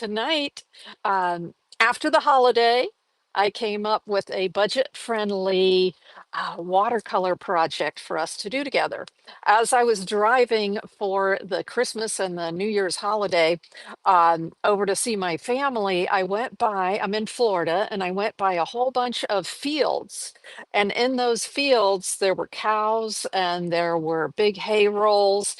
tonight, after the holiday, I came up with a budget-friendly watercolor project for us to do together. As I was driving for the Christmas and the New Year's holiday over to see my family, I'm in Florida, and I went by a whole bunch of fields. And in those fields, there were cows and there were big hay rolls,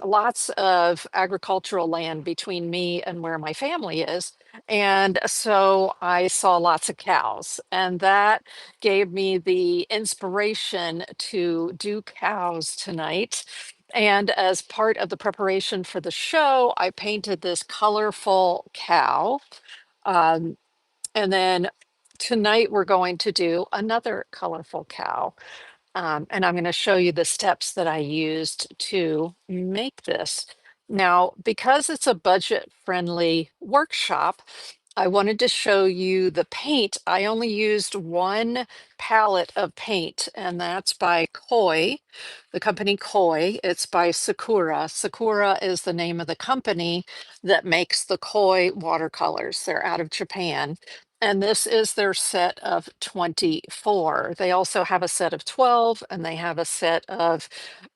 lots of agricultural land between me and where my family is. And so I saw lots of cows, and that gave me the inspiration to do cows tonight. And as part of the preparation for the show, I painted this colorful cow. Um, and then tonight we're going to do another colorful cow. And I'm going to show you the steps that I used to make this. Now, because it's a budget-friendly workshop, I wanted to show you the paint. I only used one palette of paint, and that's by Koi, the company Koi. It's by Sakura. Sakura is the name of the company that makes the Koi watercolors. They're out of Japan. And this is their set of 24. They also have a set of 12, and they have a set of,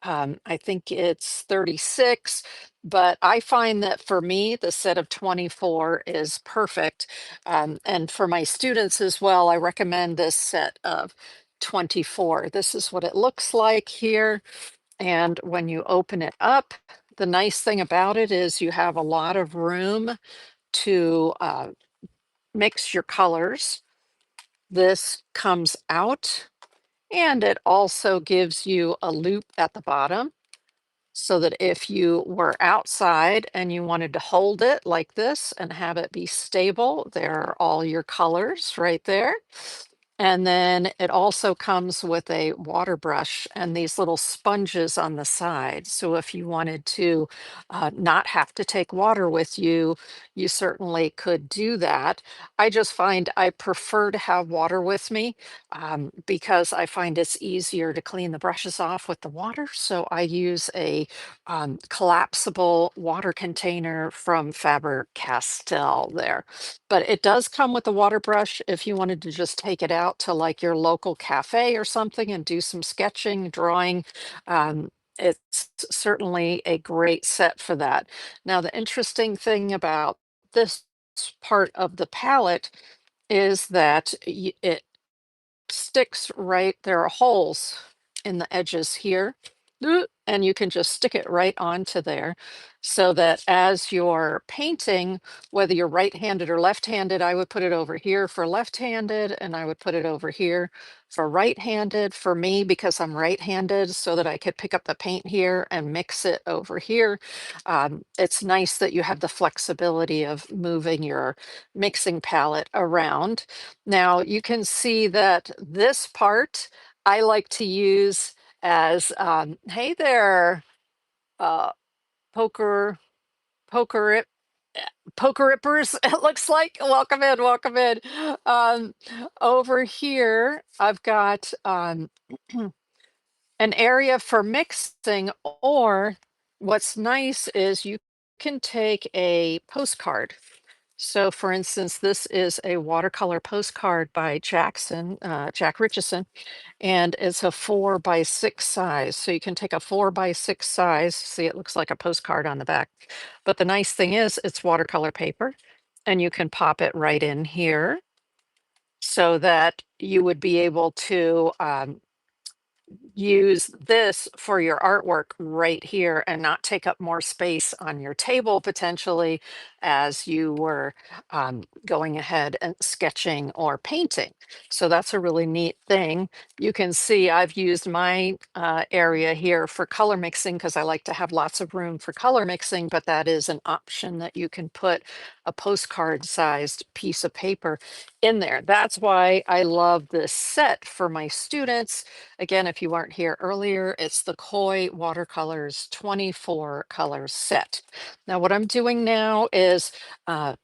I think it's 36. But I find that for me, the set of 24 is perfect. And for my students as well, I recommend this set of 24. This is what it looks like here. And when you open it up, the nice thing about it is you have a lot of room to mix your colors. This comes out, and it also gives you a loop at the bottom so that if you were outside and you wanted to hold it like this and have it be stable, there are all your colors right there. And then it also comes with a water brush and these little sponges on the side. So if you wanted to not have to take water with you, you certainly could do that. I just find I prefer to have water with me because I find it's easier to clean the brushes off with the water. So I use a collapsible water container from Faber-Castell there. But it does come with a water brush if you wanted to just take it out to like your local cafe or something and do some sketching, drawing. It's certainly a great set for that. Now, the interesting thing about this part of the palette is that it sticks right, there are holes in the edges here, and you can just stick it right onto there so that as you're painting, whether you're right-handed or left-handed, I would put it over here for left-handed, and I would put it over here for right-handed for me because I'm right-handed so that I could pick up the paint here and mix it over here. It's nice that you have the flexibility of moving your mixing palette around. Now you can see that this part I like to use as, hey there, uh, poker, poker, rip, poker rippers, it looks like. Welcome in, welcome in. Um, Over here, I've got an area for mixing, or what's nice is you can take a postcard. So for instance, this is a watercolor postcard by Jack Richardson, and it's a 4 by 6 size. So you can take a 4 by 6 size. See, it looks like a postcard on the back. But the nice thing is it's watercolor paper, and you can pop it right in here so that you would be able to use this for your artwork right here and not take up more space on your table potentially as you were going ahead and sketching or painting. So that's a really neat thing. You can see I've used my area here for color mixing because I like to have lots of room for color mixing, but that is an option that you can put a postcard sized piece of paper in there. That's why I love this set for my students. Again, if you weren't here earlier, it's the Koi Watercolors 24 color set. Now, what I'm doing now is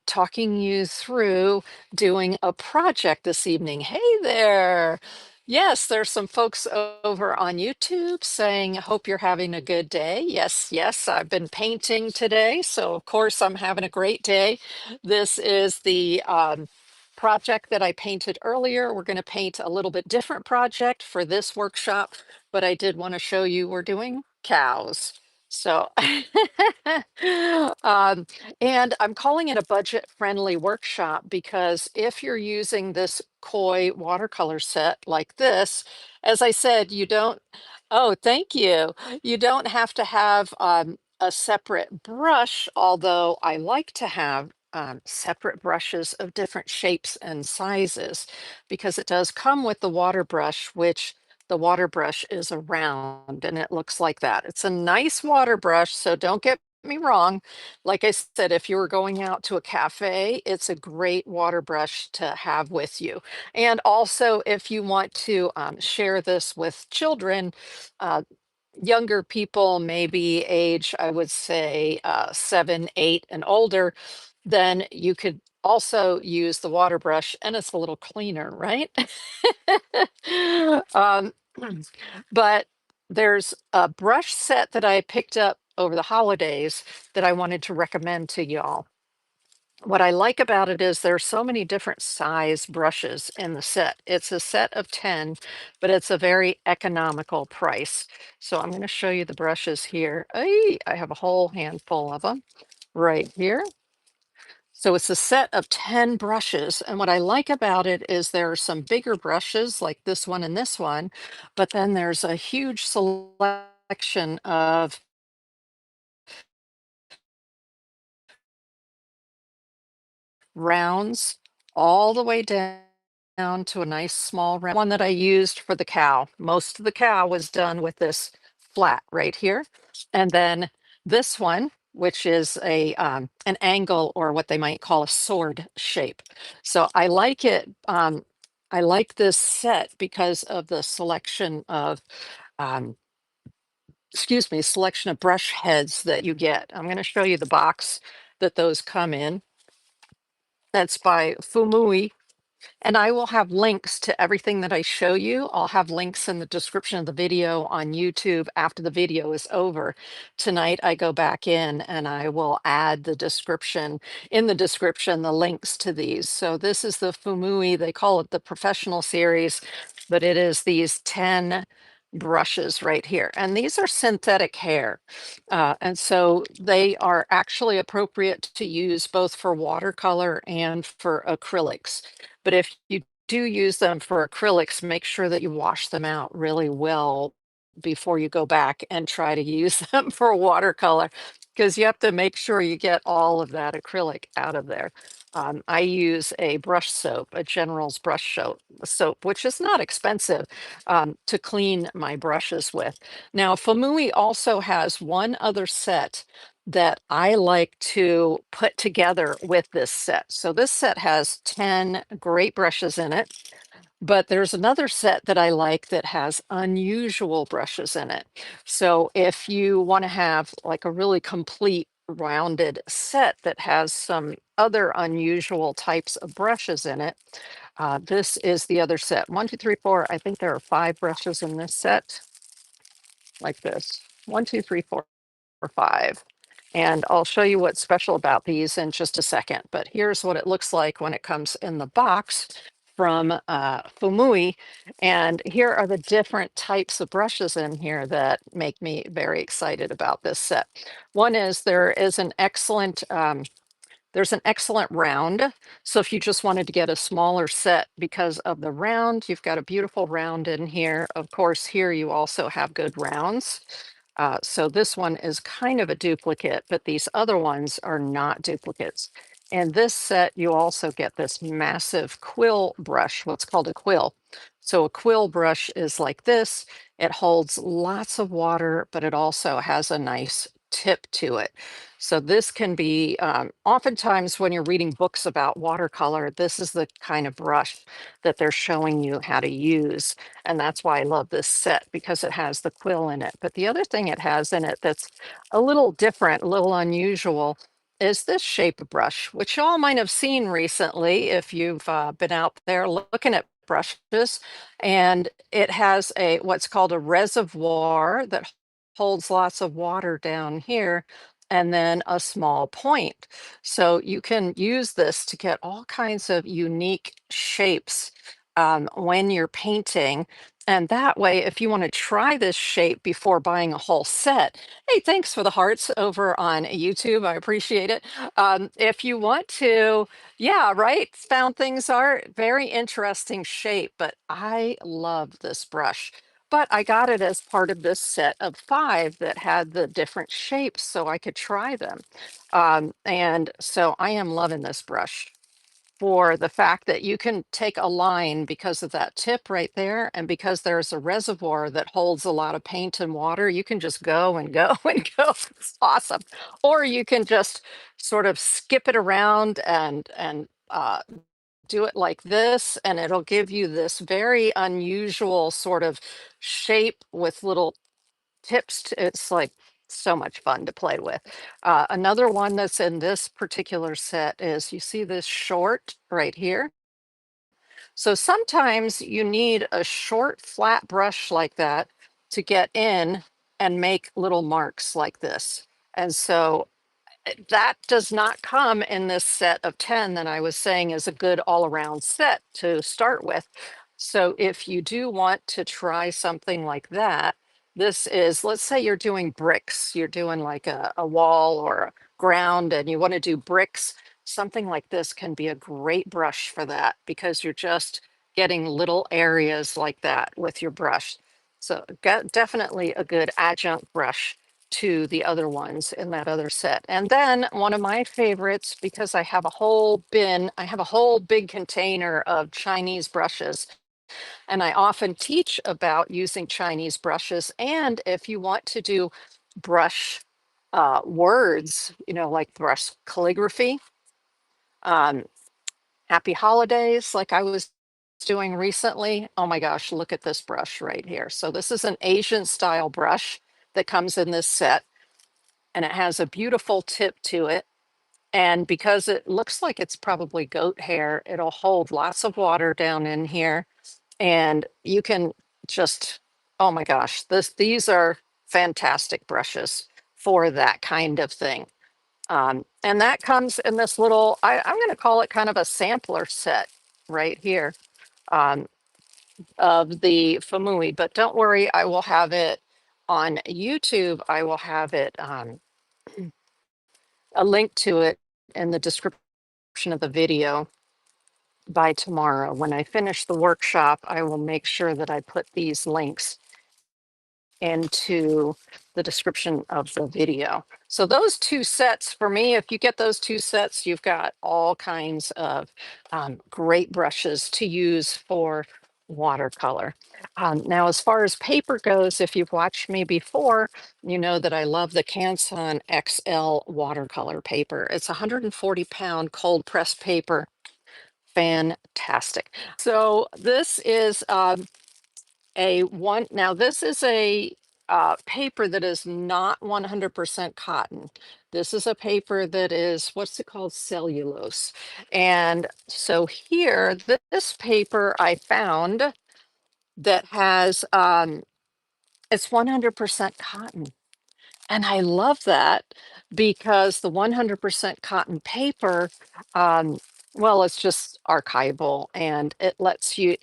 talking you through doing a project this evening. Hey there. Yes, there's some folks over on YouTube saying, hope you're having a good day. Yes, yes, I've been painting today, so of course I'm having a great day. This is the project that I painted earlier. We're going to paint a little bit different project for this workshop, but I did want to show you we're doing cows. So, um, and I'm calling it a budget-friendly workshop because if you're using this koi watercolor set like this, as I said, you don't, oh, thank you. You don't have to have a separate brush, although I like to have separate brushes of different shapes and sizes because it does come with the water brush, which the water brush is a round and it looks like that. It's a nice water brush, so don't get me wrong. Like I said, if you were going out to a cafe, it's a great water brush to have with you. And also, if you want to share this with children, uh, younger people, maybe age, I would say 7, 8, and older, then you could also use the water brush and it's a little cleaner, right? um, but there's a brush set that I picked up over the holidays that I wanted to recommend to y'all. What I like about it is there's so many different size brushes in the set. It's a set of 10, but it's a very economical price. So I'm going to show you the brushes here. I have a whole handful of them right here. So it's a set of 10 brushes. And what I like about it is there are some bigger brushes like this one and this one, but then there's a huge selection of rounds all the way down to a nice small round one that I used for the cow. Most of the cow was done with this flat right here. And then this one, which is a an angle or what they might call a sword shape. So I like it. I like this set because of the selection of um, excuse me, selection of brush heads that you get. I'm going to show you the box that those come in. That's by Fumui, and I will have links to everything that I show you. I'll have links in the description of the video on YouTube after the video is over. Tonight, I go back in and I will add the description, in the description, the links to these. So this is the Fumui, they call it the professional series, but it is these 10 brushes right here. And these are synthetic hair. And so they are actually appropriate to use both for watercolor and for acrylics. But if you do use them for acrylics, make sure that you wash them out really well before you go back and try to use them for watercolor, because you have to make sure you get all of that acrylic out of there. I use a brush soap, a General's brush soap, which is not expensive to clean my brushes with. Now, Famui also has one other set that I like to put together with this set. So this set has 10 great brushes in it, but there's another set that I like that has unusual brushes in it. So if you want to have like a really complete rounded set that has some other unusual types of brushes in it, this is the other set. 1, 2, 3, 4. I think there are 5 brushes in this set like this. 1, 2, 3, 4, 5. And I'll show you what's special about these in just a second. But here's what it looks like when it comes in the box from Fumui. And here are the different types of brushes in here that make me very excited about this set. One is there's an excellent round. So if you just wanted to get a smaller set because of the round, you've got a beautiful round in here. Of course, here you also have good rounds. So this one is kind of a duplicate, but these other ones are not duplicates. And this set, you also get this massive quill brush, what's called a quill. So a quill brush is like this. It holds lots of water, but it also has a nice tip to it. So this can be, oftentimes when you're reading books about watercolor, this is the kind of brush that they're showing you how to use. And that's why I love this set because it has the quill in it. But the other thing it has in it that's a little different, a little unusual, is this shape of brush, which y'all might have seen recently if you've been out there looking at brushes, and it has a what's called a reservoir that holds lots of water down here, and then a small point. So you can use this to get all kinds of unique shapes when you're painting. And that way, if you want to try this shape before buying a whole set, hey, thanks for the hearts over on YouTube. I appreciate it. If you want to, yeah, right. Found things are very interesting shape, but I love this brush. But I got it as part of this set of 5 that had the different shapes so I could try them. And so I am loving this brush for the fact that you can take a line because of that tip right there, and because there's a reservoir that holds a lot of paint and water, you can just go and go and go. It's awesome. Or you can just sort of skip it around and do it like this, and it'll give you this very unusual sort of shape with little tips. It's like so much fun to play with. Another one that's in this particular set is you see this short right here. So sometimes you need a short flat brush like that to get in and make little marks like this. And so that does not come in this set of 10 that I was saying is a good all around set to start with. So if you do want to try something like that, this is, let's say you're doing bricks, you're doing like a wall or a ground and you want to do bricks, something like this can be a great brush for that because you're just getting little areas like that with your brush. So definitely a good adjunct brush to the other ones in that other set. And then one of my favorites, because I have a whole bin, I have a whole big container of Chinese brushes, and I often teach about using Chinese brushes. And if you want to do brush words, you know, like brush calligraphy, um, happy holidays, like I was doing recently. Oh my gosh, look at this brush right here. So this is an Asian style brush that comes in this set, and it has a beautiful tip to it. And because it looks like it's probably goat hair, it'll hold lots of water down in here. And you can just, oh my gosh, these are fantastic brushes for that kind of thing. And that comes in this little, I'm going to call it kind of a sampler set right here um, of the Famui. But don't worry, I will have it on YouTube. I will have it a link to it in the description of the video by tomorrow. When I finish the workshop, I will make sure that I put these links into the description of the video. So those 2 sets for me, if you get those 2 sets, you've got all kinds of great brushes to use for watercolor. Now, as far as paper goes, if you've watched me before, you know that I love the Canson XL watercolor paper. It's 140-pound cold press paper. Fantastic. So this is a one. Now this is a paper that is not 100% cotton. This is a paper that is, what's it called? Cellulose. And so here, this paper I found that has, it's 100% cotton. And I love that because the 100% cotton paper, um, well, it's just archival and it lets you,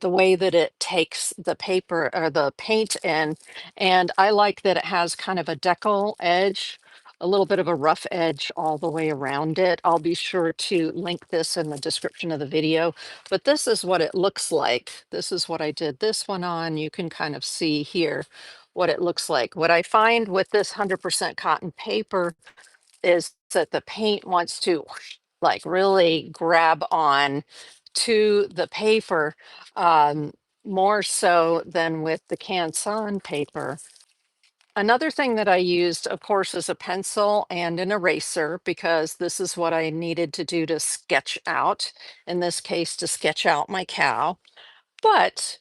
the way that it takes the paper or the paint in. And I like that it has kind of a decal edge, a little bit of a rough edge all the way around it. I'll be sure to link this in the description of the video, but this is what it looks like. This is what I did this one on. You can kind of see here what it looks like. What I find with this 100% cotton paper is that the paint wants to like really grab on to the paper um, more so than with the Canson paper. Another thing that I used, of course, is a pencil and an eraser because this is what I needed to do to sketch out, in this case, to sketch out my cow. But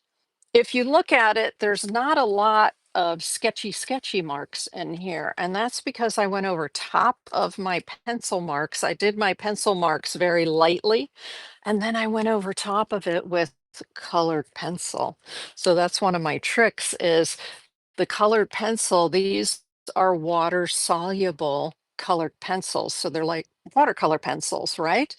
if you look at it, there's not a lot of sketchy marks in here. And that's because I went over top of my pencil marks. I did my pencil marks very lightly. And then I went over top of it with colored pencil. So that's one of my tricks is the colored pencil. These are water soluble colored pencils. So they're like watercolor pencils, right?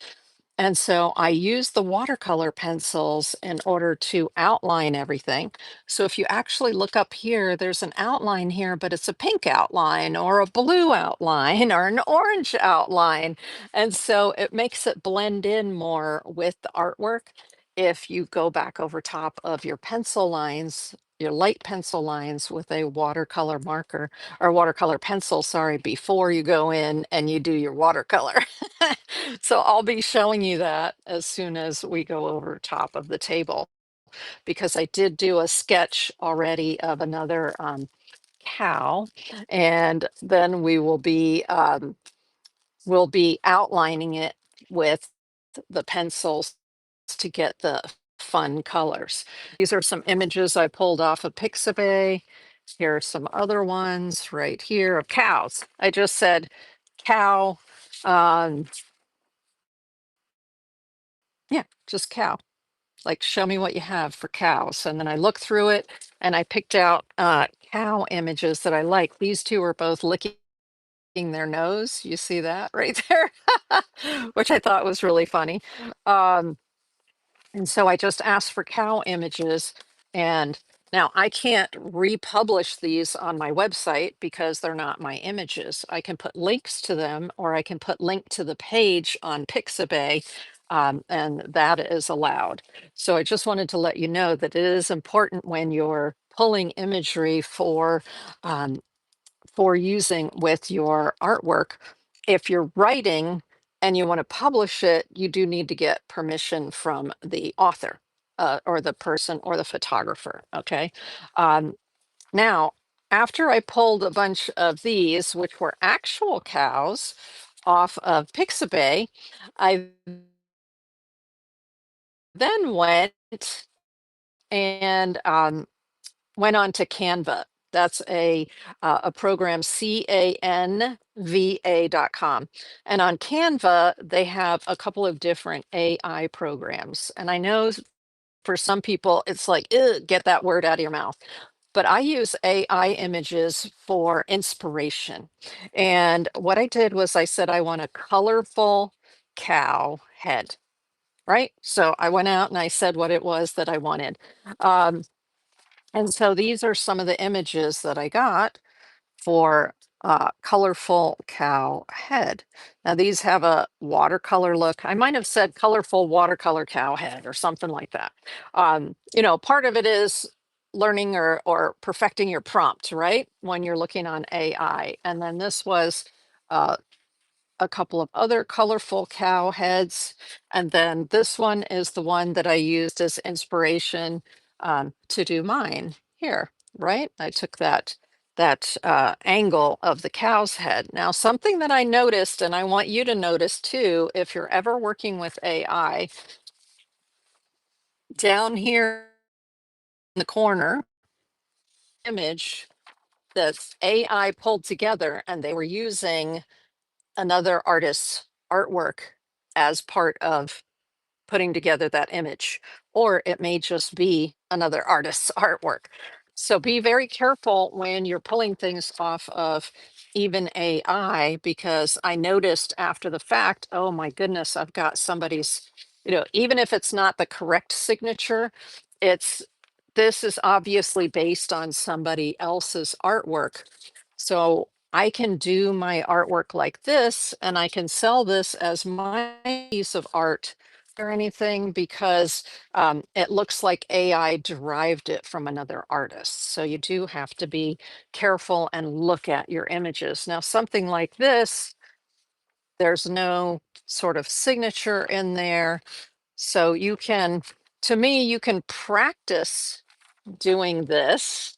And so I use the watercolor pencils in order to outline everything. So if you actually look up here, there's an outline here, but it's a pink outline or a blue outline or an orange outline. And so it makes it blend in more with the artwork. If you go back over top of your pencil lines, your light pencil lines with a watercolor marker or watercolor pencil, sorry, before you go in and you do your watercolor. So I'll be showing you that as soon as we go over top of the table, because I did do a sketch already of another cow, and then we'll be outlining it with the pencils to get the fun colors. These are some images I pulled off of Pixabay. Here are some other ones right here of cows. I just said cow. Um, yeah, just cow. Like, show me what you have for cows. And then I looked through it and I picked out cow images that I like. These two are both licking their nose. You see that right there? Which I thought was really funny. Um, and so I just asked for cow images. And now I can't republish these on my website because they're not my images. I can put links to them or I can put link to the page on Pixabay, and that is allowed. So I just wanted to let you know that it is important when you're pulling imagery um, for using with your artwork. If you're writing and you want to publish it, you do need to get permission from the author, or the person or the photographer. Okay. Um, Now, after I pulled a bunch of these, which were actual cows off of Pixabay, I then and went on to Canva. That's a program, canva.com. And on Canva, they have a couple of different AI programs. And I know for some people, it's like, "Ugh, get that word out of your mouth." But I use AI images for inspiration. And what I did was I said, I want a colorful cow head, right? So I went out and I said what it was that I wanted. Um, and so these are some of the images that I got for colorful cow head. Now these have a watercolor look. I might have said colorful watercolor cow head or something like that. Part of it is learning or perfecting your prompt, right? When you're looking on AI. And then this was uh, a couple of other colorful cow heads. And then this one is the one that I used as inspiration to do mine here, right? I took that angle of the cow's head. Now, something that I noticed, and I want you to notice too, if you're ever working with AI, down here in the corner, image that AI pulled together, and they were using another artist's artwork as part of putting together that image, or it may just be another artist's artwork. So be very careful when you're pulling things off of even AI, because I noticed after the fact, oh my goodness, I've got somebody's, even if it's not the correct signature, it's this is obviously based on somebody else's artwork. So I can do my artwork like this and I can sell this as my piece of art or anything, because it looks like AI derived it from another artist. So you do have to be careful and look at your images. Now, something like this, there's no sort of signature in there. So to me, you can practice doing this,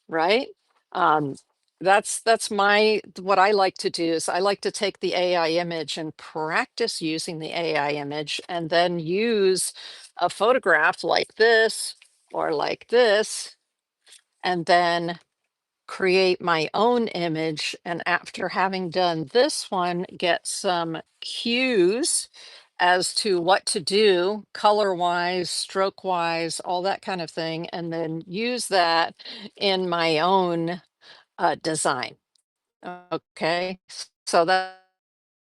right? Um, that's my what I like to do is I like to take the AI image and practice using the AI image and then use a photograph like this or like this, and then create my own image. And after having done this one, get some cues as to what to do color wise, stroke wise, all that kind of thing, and then use that in my own design. Okay. So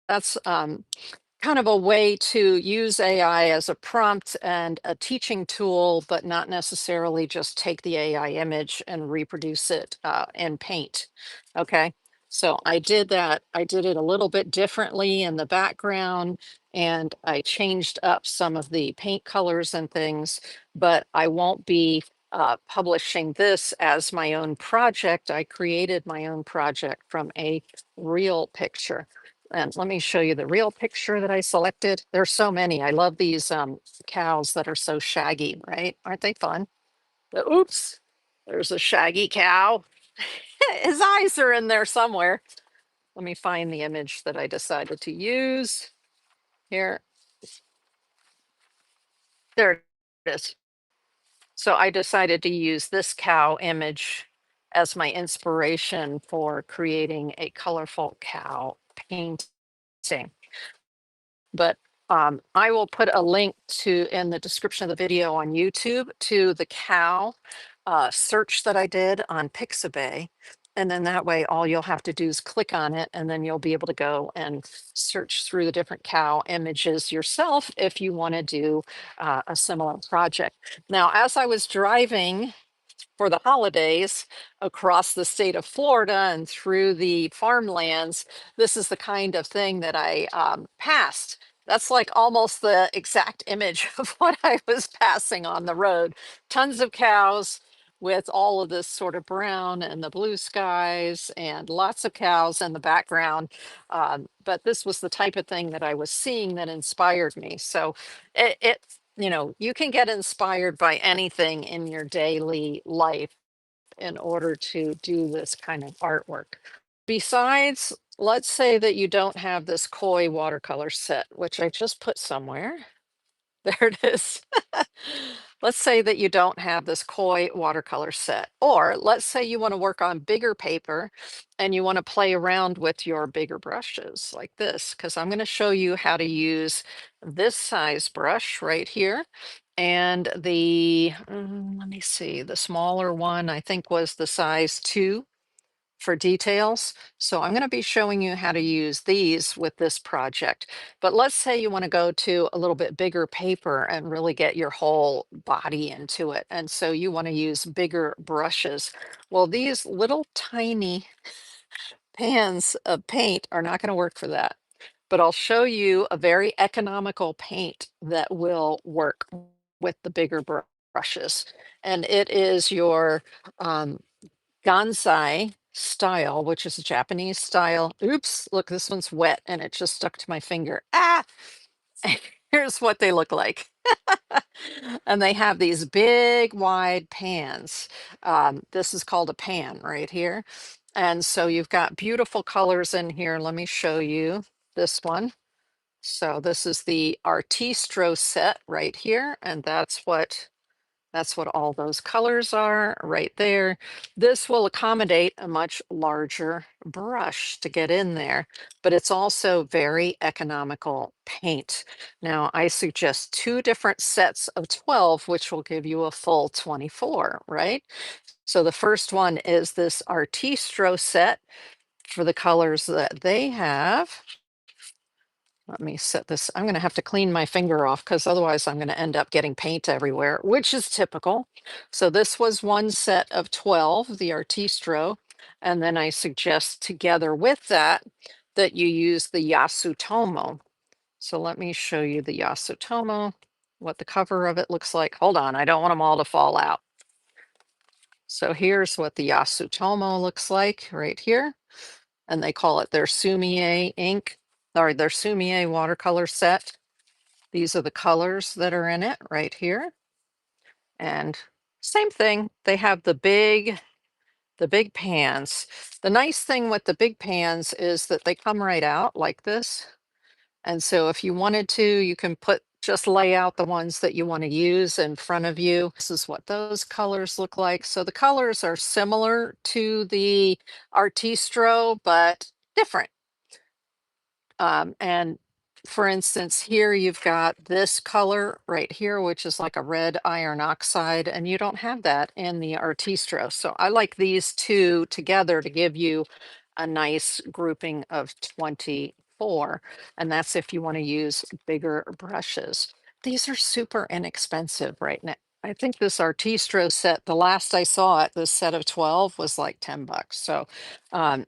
that's kind of a way to use AI as a prompt and a teaching tool, but not necessarily just take the AI image and reproduce it in Paint. Okay. So I did that. I did it a little bit differently in the background and I changed up some of the paint colors and things, but I won't be publishing this as my own project. I created my own project from a real picture. And let me show you the real picture that I selected. There's so many. I love these cows that are so shaggy, right? Aren't they fun? Oops, there's a shaggy cow. His eyes are in there somewhere. Let me find the image that I decided to use. Here, there it is. So I decided to use this cow image as my inspiration for creating a colorful cow painting. But I will put a link to in the description of the video on YouTube to the cow search that I did on Pixabay. And then that way, all you'll have to do is click on it, and then you'll be able to go and search through the different cow images yourself if you want to do a similar project. Now, as I was driving for the holidays across the state of Florida and through the farmlands, this is the kind of thing that I passed. That's like almost the exact image of what I was passing on the road. Tons of cows with all of this sort of brown and the blue skies and lots of cows in the background. But this was the type of thing that I was seeing that inspired me. So it you know, you can get inspired by anything in your daily life in order to do this kind of artwork. Besides, let's say that you don't have this koi watercolor set, which I just put somewhere. There it is. Let's say that you don't have this koi watercolor set, or let's say you want to work on bigger paper and you want to play around with your bigger brushes like this, because I'm going to show you how to use this size brush right here. And let me see, the smaller one I think was the size 2 for details. So I'm going to be showing you how to use these with this project. But let's say you want to go to a little bit bigger paper and really get your whole body into it. And so you want to use bigger brushes. Well, these little tiny pans of paint are not going to work for that. But I'll show you a very economical paint that will work with the bigger brushes. And it is your um, Gansai style, which is a Japanese style. Oops, look, this one's wet and it just stuck to my finger. Ah, here's what they look like. And they have these big, wide pans. This is called a pan right here. And so you've got beautiful colors in here. Let me show you this one. So this is the Artistro set right here. And that's what all those colors are right there. This will accommodate a much larger brush to get in there, but it's also very economical paint. Now, I suggest 2 different sets of 12, which will give you a full 24, right? So the first one is this Artistro set for the colors that they have. Let me set this. I'm going to have to clean my finger off because otherwise I'm going to end up getting paint everywhere, which is typical. So this was one set of 12, the Artistro. And then I suggest together with that, that you use the Yasutomo. So let me show you the Yasutomo, what the cover of it looks like. Hold on, I don't want them all to fall out. So here's what the Yasutomo looks like right here. And they call it their Sumie ink or their Sumie watercolor set. These are the colors that are in it right here. And same thing, they have the big pans. The nice thing with the big pans is that they come right out like this. And so if you wanted to, you can just lay out the ones that you want to use in front of you. This is what those colors look like. So the colors are similar to the Artistro, but different. And for instance, here you've got this color right here, which is like a red iron oxide, and you don't have that in the Artistro. So I like these two together to give you a nice grouping of 24. And that's if you want to use bigger brushes. These are super inexpensive right now. I think this Artistro set, the last I saw it, this set of 12 was like 10 bucks. So um,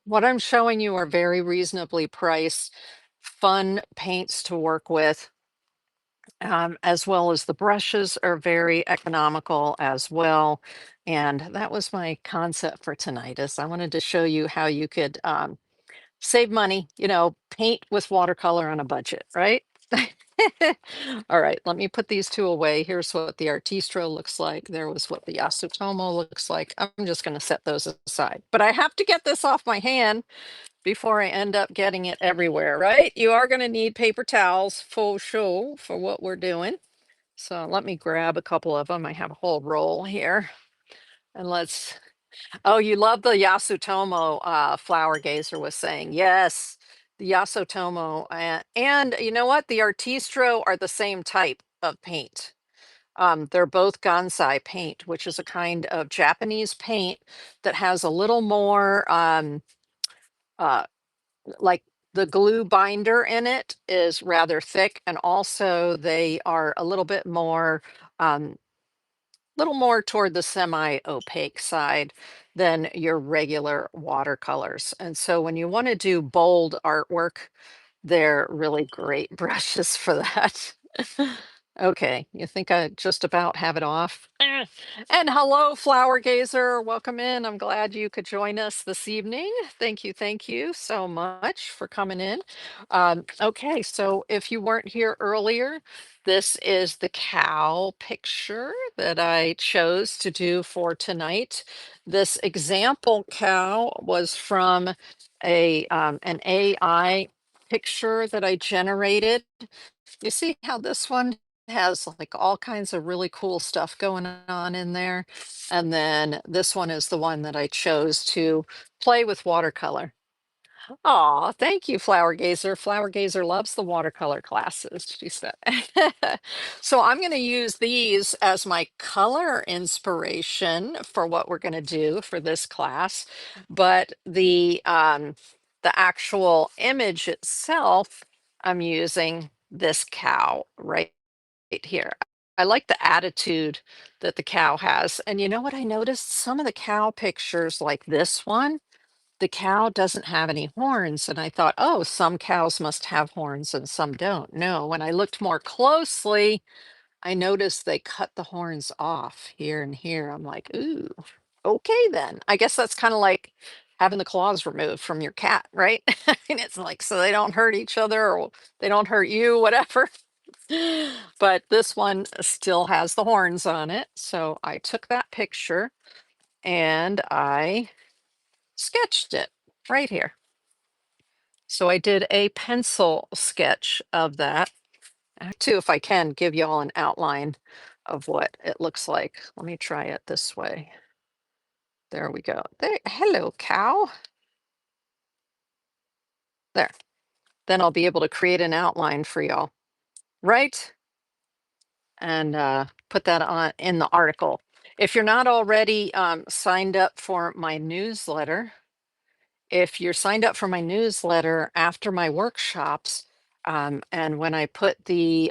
what I'm showing you are very reasonably priced, fun paints to work with, as well as the brushes are very economical as well. And that was my concept for tonight is I wanted to show you how you could save money, paint with watercolor on a budget, right? All right, let me put these two away. Here's what the Artistro looks like. There was what the Yasutomo looks like. I'm just going to set those aside. But I have to get this off my hand before I end up getting it everywhere, right? You are going to need paper towels for sure for what we're doing. So let me grab a couple of them. I have a whole roll here. And oh, you love the Yasutomo, Flower Gazer was saying. Yes, the Yasutomo. And you know what? The Artistro are the same type of paint. They're both Gansai paint, which is a kind of Japanese paint that has a little more uh, like the glue binder in it is rather thick, and also they are a little more toward the semi-opaque side than your regular watercolors. And so when you want to do bold artwork, they're really great brushes for that. Okay, you think I just about have it off? And hello, Flower Gazer. Welcome in. I'm glad you could join us this evening. Thank you so much for coming in. Okay, so if you weren't here earlier, this is the cow picture that I chose to do for tonight. This example cow was from an AI picture that I generated. You see how this one has like all kinds of really cool stuff going on in there. And then this one is the one that I chose to play with watercolor. Oh, thank you, Flower Gazer. Flower Gazer loves the watercolor classes, she said. So I'm going to use these as my color inspiration for what we're going to do for this class. But the actual image itself, I'm using this cow right here. I like the attitude that the cow has. And you know what I noticed? Some of the cow pictures, like this one, the cow doesn't have any horns. And I thought, oh, some cows must have horns and some don't. No, when I looked more closely, I noticed they cut the horns off here and here. I'm like, ooh, okay, then. I guess that's kind of like having the claws removed from your cat, right? I mean, it's like so they don't hurt each other or they don't hurt you, whatever. But this one still has the horns on it. So I took that picture and I sketched it right here. So I did a pencil sketch of that. I have to, if I can, give you all an outline of what it looks like. Let me try it this way. There we go. There, hello, cow. There. Then I'll be able to create an outline for y'all, right? And put that on in the article. If you're not already signed up for my newsletter, if you're signed up for my newsletter after my workshops, and when I put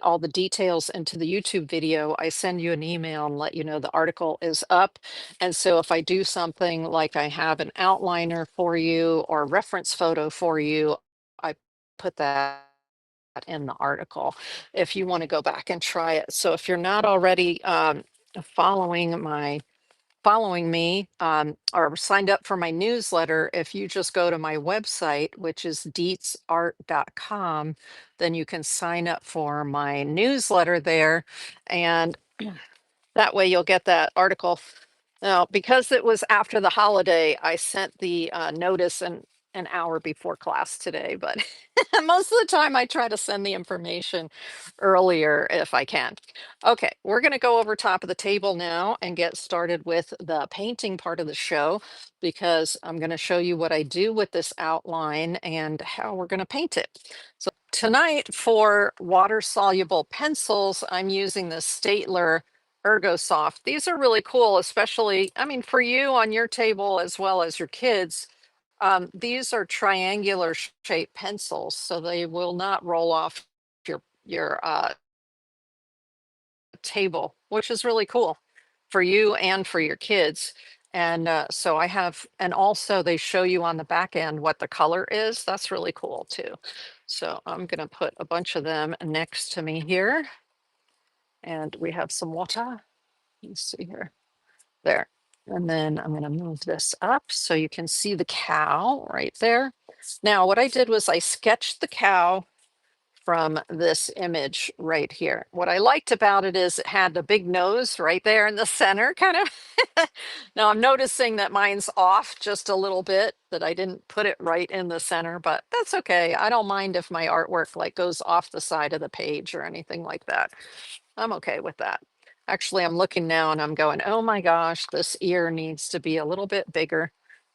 all the details into the YouTube video, I send you an email and let you know the article is up. And so if I do something like I have an outliner for you or a reference photo for you, I put that in the article if you want to go back and try it. So if you're not already following me or signed up for my newsletter, if you just go to my website, which is deetzart.com, then you can sign up for my newsletter there. And that way you'll get that article. Now, because it was after the holiday, I sent the notice an hour before class today, but most of the time I try to send the information earlier if I can. Okay, we're going to go over top of the table now and get started with the painting part of the show because I'm going to show you what I do with this outline and how we're going to paint it. So Tonight for water-soluble pencils, I'm using the Staedtler ErgoSoft. These are really cool, especially, I mean, for you on your table as well as your kids. These are triangular shaped pencils, so they will not roll off your table, which is really cool for you and for your kids. And so I have, and also they show you on the back end what the color is. That's really cool too. So I'm going to put a bunch of them next to me here. And we have some water. Let's see here. There. And then I'm going to move this up so you can see the cow right there. Now, what I did was I sketched the cow from this image right here. What I liked about it is it had the big nose right there in the center, kind of. Now I'm noticing that mine's off just a little bit, that I didn't put it right in the center, but that's okay. I don't mind if my artwork like goes off the side of the page or anything like that. I'm okay with that. Actually, I'm looking now and I'm going, oh my gosh, this ear needs to be a little bit bigger.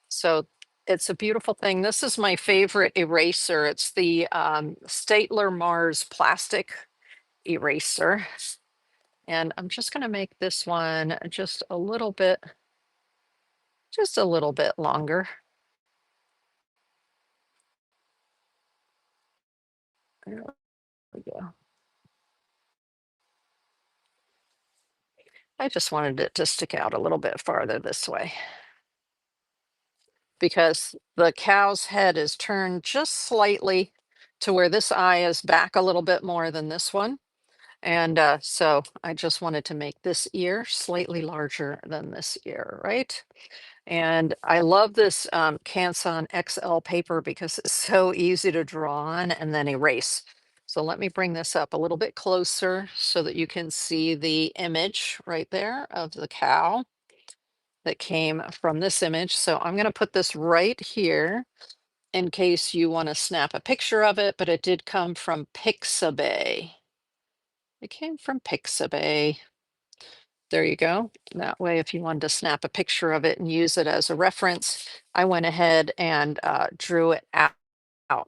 So it's a beautiful thing. This is my favorite eraser. It's the Staedtler Mars plastic eraser. And I'm just going to make this one just a little bit longer. There we go. I just wanted it to stick out a little bit farther this way because the cow's head is turned just slightly to where this eye is back a little bit more than this one. And so I just wanted to make this ear slightly larger than this ear, right? And I love this Canson XL paper because it's so easy to draw on and then erase. So let me bring this up a little bit closer so that you can see the image right there of the cow that came from this image. So I'm going to put this right here in case you want to snap a picture of it, but it did come from Pixabay. It came from Pixabay. There you go. That way, if you wanted to snap a picture of it and use it as a reference, I went ahead and drew it out.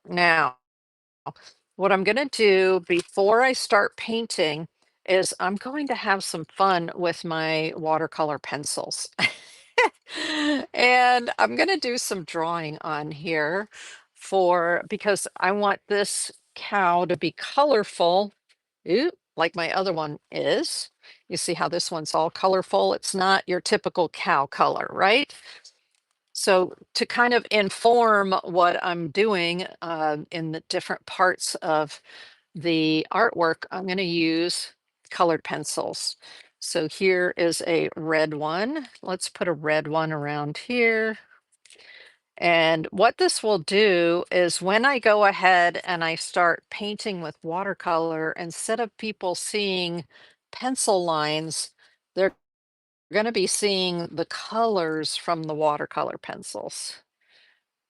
Now, what I'm going to do before I start painting is I'm going to have some fun with my watercolor pencils. And I'm going to do some drawing on here because I want this cow to be colorful. Ooh, like my other one is. You see how this one's all colorful? It's not your typical cow color, right? So to kind of inform what I'm doing in the different parts of the artwork, I'm going to use colored pencils. So here is a red one. Let's put a red one around here. And what this will do is when I go ahead and I start painting with watercolor, instead of people seeing pencil lines, they're going to be seeing the colors from the watercolor pencils.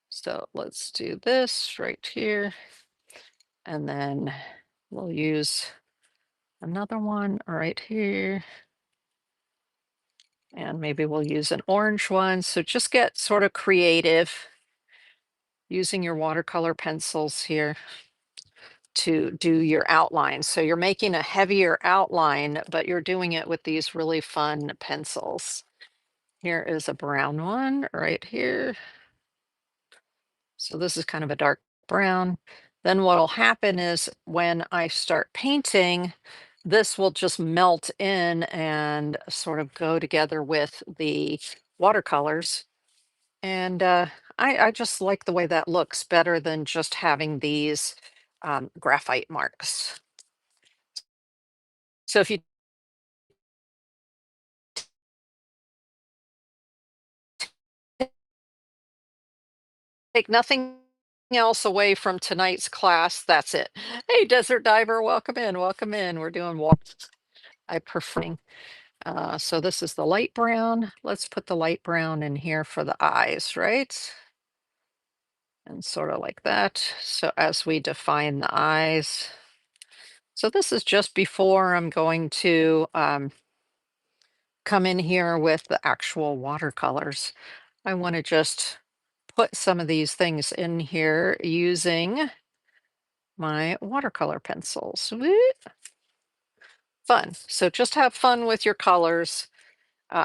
So let's do this right here. And then we'll use another one right here. And maybe we'll use an orange one. So just get sort of creative using your watercolor pencils here to do your outline. So you're making a heavier outline, but you're doing it with these really fun pencils. Here is a brown one right here. So this is kind of a dark brown. Then what'll happen is when I start painting, this will just melt in and sort of go together with the watercolors. And I just like the way that looks better than just having these graphite marks. So if you take nothing else away from tonight's class, that's it. Hey, Desert Diver, welcome in, welcome in. We're doing walk. I prefer. So this is the light brown. Let's put the light brown in here for the eyes, right? And sort of like that. So as we define the eyes. So this is just before I'm going to come in here with the actual watercolors. I want to just put some of these things in here using my watercolor pencils. Woo! Fun. So just have fun with your colors.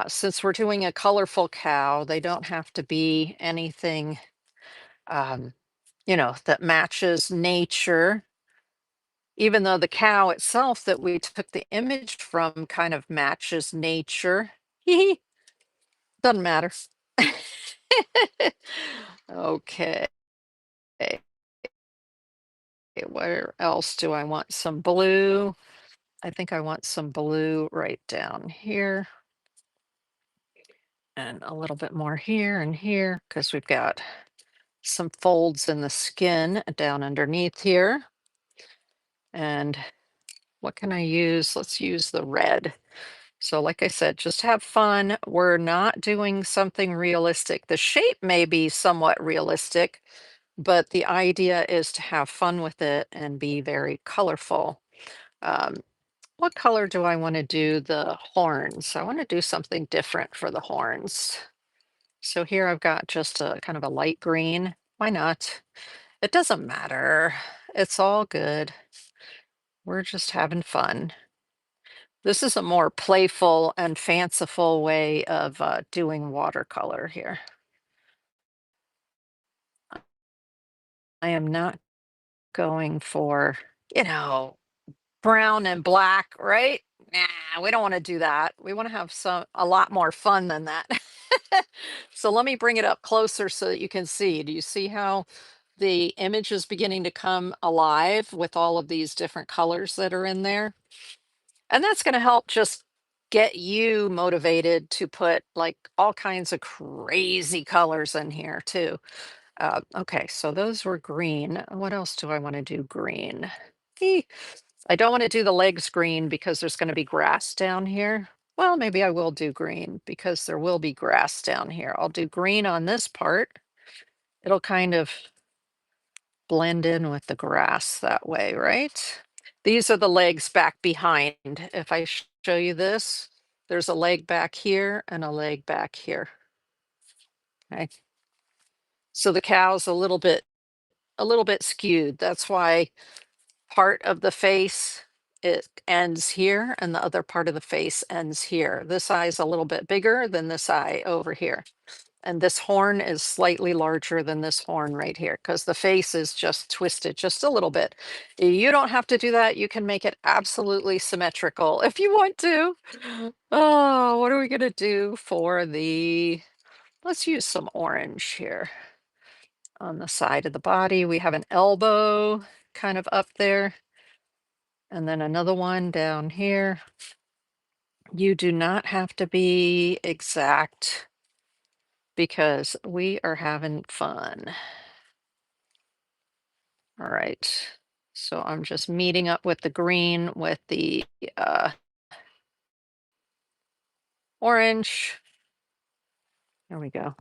Since we're doing a colorful cow, they don't have to be anything, um, that matches nature, even though the cow itself that we took the image from kind of matches nature. Doesn't matter. Okay. Where else do I want some blue? I think I want some blue right down here and a little bit more here and here because we've got some folds in the skin down underneath here. And what can I use? Let's use the red. So like I said, just have fun. We're not doing something realistic. The shape may be somewhat realistic, but the idea is to have fun with it and be very colorful. Um, what color do I want to do the horns? I want to do something different for the horns. So here I've got just a kind of a light green. Why not? It doesn't matter. It's all good. We're just having fun. This is a more playful and fanciful way of doing watercolor here. I am not going for, you know, brown and black, right? Nah, we don't want to do that. We want to have a lot more fun than that. So let me bring it up closer so that you can see. Do you see how the image is beginning to come alive with all of these different colors that are in there? And that's going to help just get you motivated to put like all kinds of crazy colors in here too. Okay, so those were green. What else do I want to do green? Eeh, I don't want to do the legs green because there's going to be grass down here. Well, maybe I will do green because there will be grass down here. I'll do green on this part. It'll kind of blend in with the grass that way, right? These are the legs back behind. If I show you this, there's a leg back here and a leg back here. Okay. So the cow's a little bit skewed. That's why part of the face it ends here and the other part of the face ends here. This eye is a little bit bigger than this eye over here. And this horn is slightly larger than this horn right here because the face is just twisted just a little bit. You don't have to do that. You can make it absolutely symmetrical if you want to. Oh, what are we going to do for let's use some orange here on the side of the body. We have an elbow kind of up there and then another one down here. You do not have to be exact because we are having fun. All right. So I'm just meeting up with the green with the uh, orange. There we go.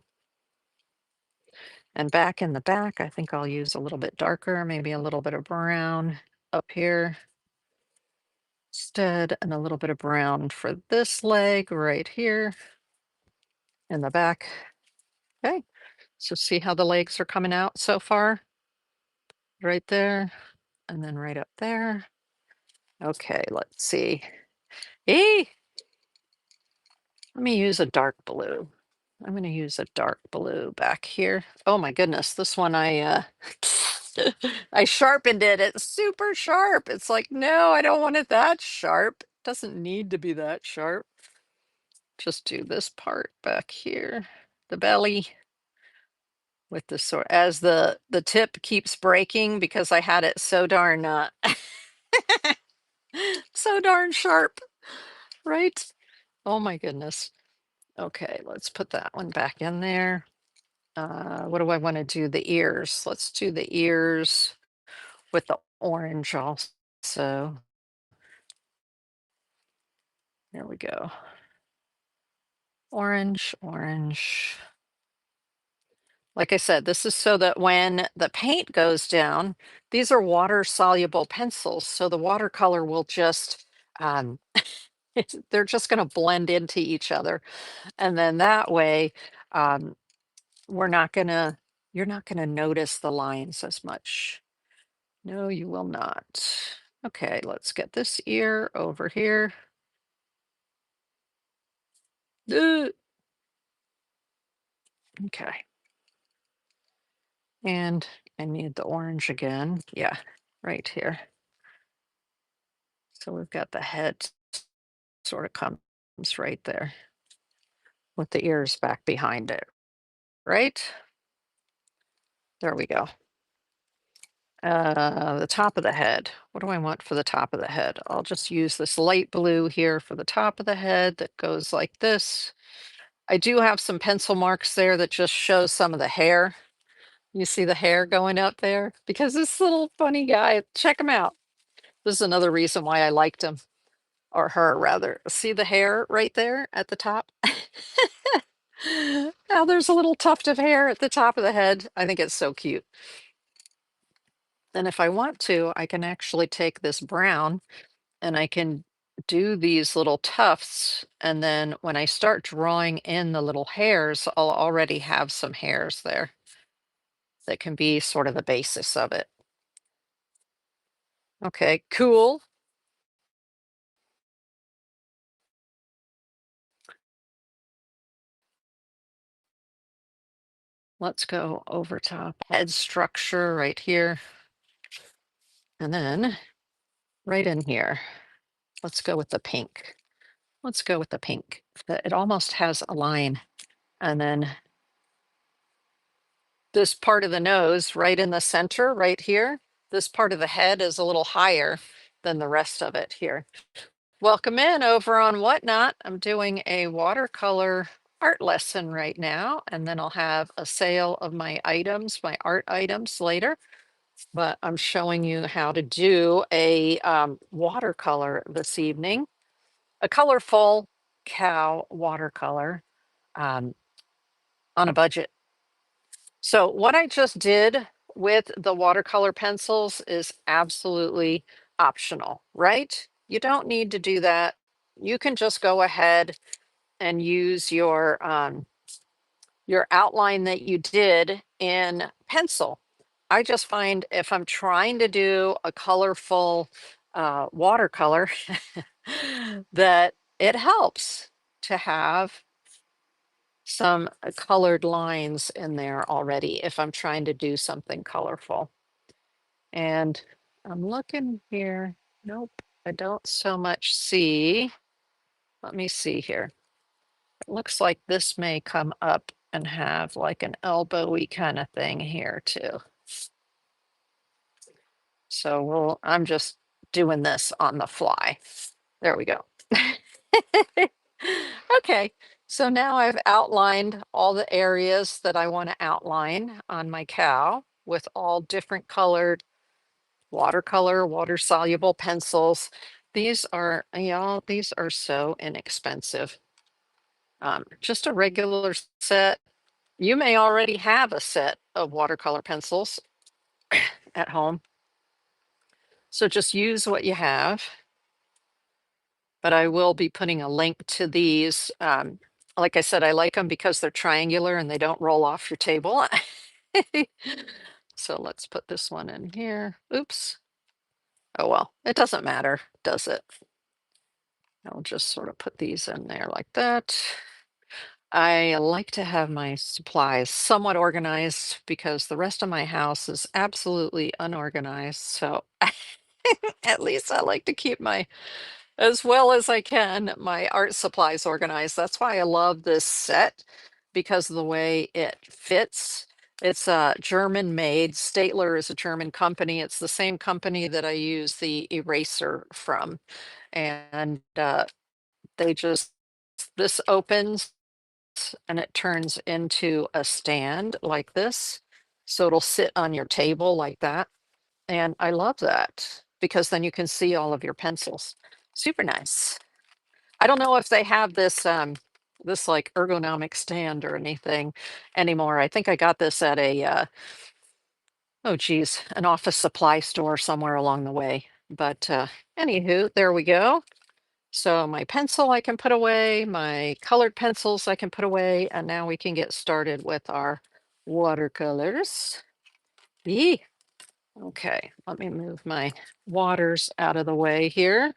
And back in the back, I think I'll use a little bit darker, maybe a little bit of brown up here instead, and a little bit of brown for this leg right here in the back. Okay. So see how the legs are coming out so far? Right there, and then right up there. Okay, let's see. Let me use a dark blue. I'm going to use a dark blue back here. Oh my goodness, this one I sharpened it. It's super sharp. It's like, no, I don't want it that sharp. It doesn't need to be that sharp. Just do this part back here, the belly with the sword as the tip keeps breaking because I had it so darn so darn sharp, right? Oh my goodness. Okay, let's put that one back in there. What do I want to do? The ears. Let's do the ears with the orange also. There we go. Orange, orange. Like I said, this is so that when the paint goes down, these are water soluble pencils. So the watercolor will just, um, they're just going to blend into each other. And then that way, um, we're not going to, you're not going to notice the lines as much. No, you will not. Okay, let's get this ear over here. Ugh. Okay. And I need the orange again. Yeah, right here. So we've got the head sort of comes right there with the ears back behind it, right? There we go. The top of the head. What do I want for the top of the head? I'll just use this light blue here for the top of the head that goes like this. I do have some pencil marks there that just show some of the hair. You see the hair going up there? Because this little funny guy, check him out. This is another reason why I liked him, or her rather. See the hair right there at the top? Now there's a little tuft of hair at the top of the head. I think it's so cute. And if I want to, I can actually take this brown and I can do these little tufts. And then when I start drawing in the little hairs, I'll already have some hairs there that can be sort of the basis of it. Okay, cool. Let's go over top head structure right here. And then right in here, let's go with the pink. Let's go with the pink. It almost has a line. And then this part of the nose right in the center, right here, this part of the head is a little higher than the rest of it here. Welcome in over on Whatnot. I'm doing a watercolor art lesson right now, and then I'll have a sale of my items, my art items later. But I'm showing you how to do a watercolor this evening, a colorful cow watercolor um, on a budget. So what I just did with the watercolor pencils is absolutely optional, right? You don't need to do that. You can just go ahead and use your outline that you did in pencil. I just find if I'm trying to do a colorful watercolor, that it helps to have some colored lines in there already if I'm trying to do something colorful. And I'm looking here. Nope, I don't so much see. Let me see here. It looks like this may come up and have like an elbowy kind of thing here too. So I'm just doing this on the fly. There we go. Okay, so now I've outlined all the areas that I want to outline on my cow with all different colored watercolor, water soluble pencils. These are, y'all, these are so inexpensive. Just a regular set. You may already have a set of watercolor pencils at home. So just use what you have. But I will be putting a link to these. Like I said, I like them because they're triangular and they don't roll off your table. So let's put this one in here. Oops. Oh, well, it doesn't matter, does it? I'll just sort of put these in there like that. I like to have my supplies somewhat organized because the rest of my house is absolutely unorganized. So at least I like to keep my as well as I can, my art supplies organized. That's why I love this set because of the way it fits. It's German made. Statler is a German company. It's the same company that I use the eraser from. And they just, this opens and it turns into a stand like this. So it'll sit on your table like that. And I love that because then you can see all of your pencils. Super nice. I don't know if they have this like ergonomic stand or anything anymore. I think I got this at a oh geez, an office supply store somewhere along the way. But anywho, there we go. So my pencil I can put away, my colored pencils I can put away, and now we can get started with our watercolors. Yee. Okay, let me move my waters out of the way here,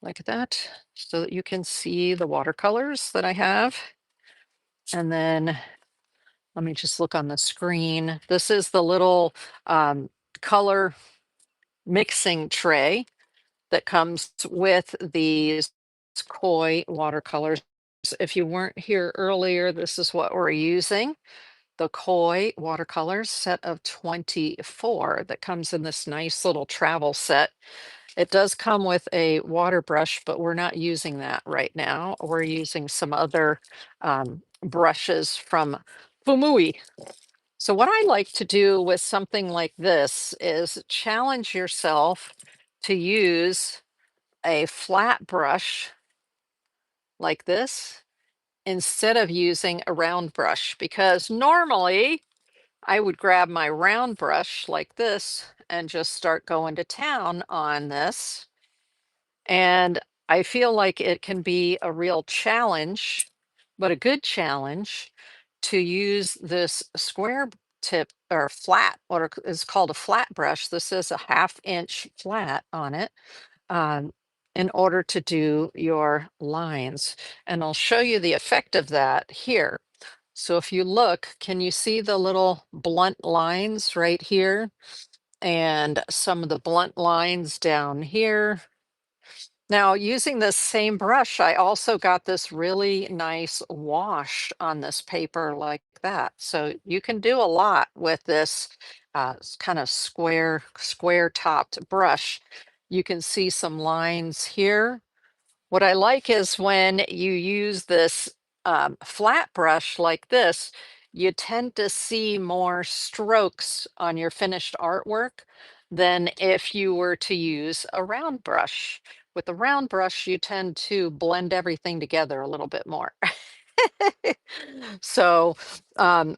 like that, so that you can see the watercolors that I have. And then let me just look on the screen. This is the little color mixing tray that comes with these koi watercolors. If you weren't here earlier, this is what we're using. The koi watercolors set of 24 that comes in this nice little travel set. It does come with a water brush, but we're not using that right now. We're using some other brushes from Fumui. So what I like to do with something like this is challenge yourself to use a flat brush like this instead of using a round brush, because normally I would grab my round brush like this and just start going to town on this. And I feel like it can be a real challenge, but a good challenge to use this square tip or flat, what is called a flat brush. This is a 1/2 inch flat on it, um, in order to do your lines. And I'll show you the effect of that here. So if you look, can you see the little blunt lines right here? And some of the blunt lines down here. Now, using this same brush, I also got this really nice wash on this paper like that. So you can do a lot with this kind of square topped brush. You can see some lines here. What I like is when you use this flat brush like this, you tend to see more strokes on your finished artwork than if you were to use a round brush. With a round brush, you tend to blend everything together a little bit more. So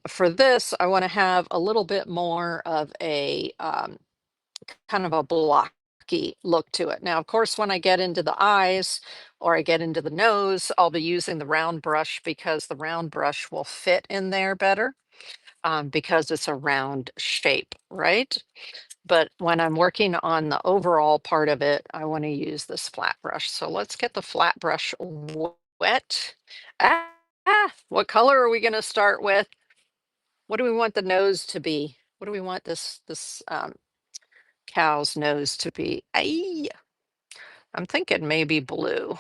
for this, I want to have a little bit more of a kind of a blocky look to it. Now, of course, when I get into the eyes or I get into the nose, I'll be using the round brush because the round brush will fit in there better, because it's a round shape, right? But when I'm working on the overall part of it, I want to use this flat brush. So let's get the flat brush wet. Ah, what color are we going to start with? What do we want the nose to be? What do we want this cow's nose to be? I'm thinking maybe blue.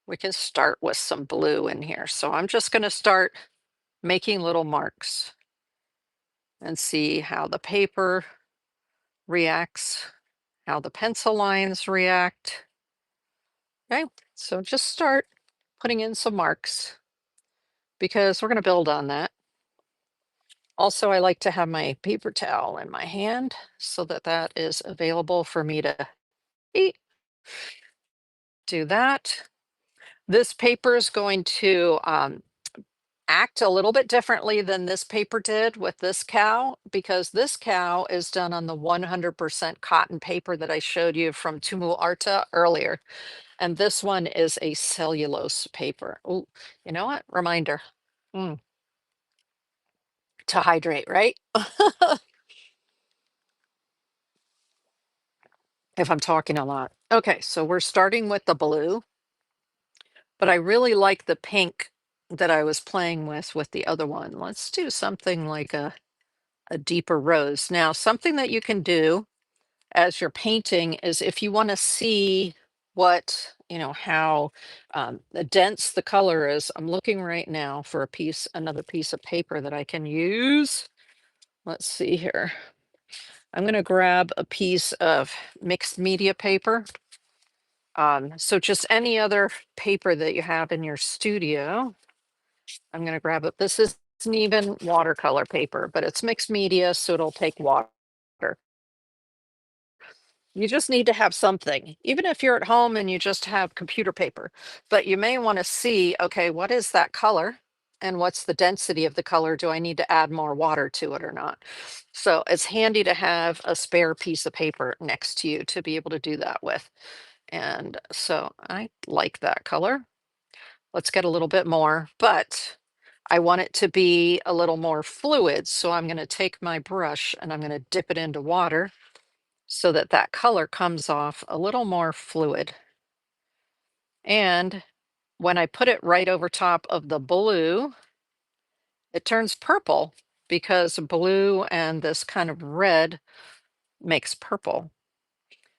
We can start with some blue in here. So I'm just going to start making little marks and see how the paper reacts, how the pencil lines react. Okay, so just start putting in some marks because we're going to build on that. Also, I like to have my paper towel in my hand so that that is available for me to eat. Do that. This paper is going to act a little bit differently than this paper did with this cow, because this cow is done on the 100% cotton paper that I showed you from Tumu Arta earlier. And this one is a cellulose paper. Oh, you know what? Reminder, mm, to hydrate, right? If I'm talking a lot. Okay, so we're starting with the blue, but I really like the pink that I was playing with the other one. Let's do something like a deeper rose. Now, something that you can do as you're painting is if you want to see what, how dense the color is. I'm looking right now for another piece of paper that I can use. Let's see here. I'm going to grab a piece of mixed media paper. So just any other paper that you have in your studio. I'm going to grab it. This isn't even watercolor paper, but it's mixed media, so it'll take water. You just need to have something, even if you're at home and you just have computer paper. But you may want to see, okay, what is that color? And what's the density of the color? Do I need to add more water to it or not? So it's handy to have a spare piece of paper next to you to be able to do that with. And so I like that color. Let's get a little bit more, but I want it to be a little more fluid. So I'm going to take my brush and I'm going to dip it into water so that that color comes off a little more fluid. And when I put it right over top of the blue, it turns purple because blue and this kind of red makes purple.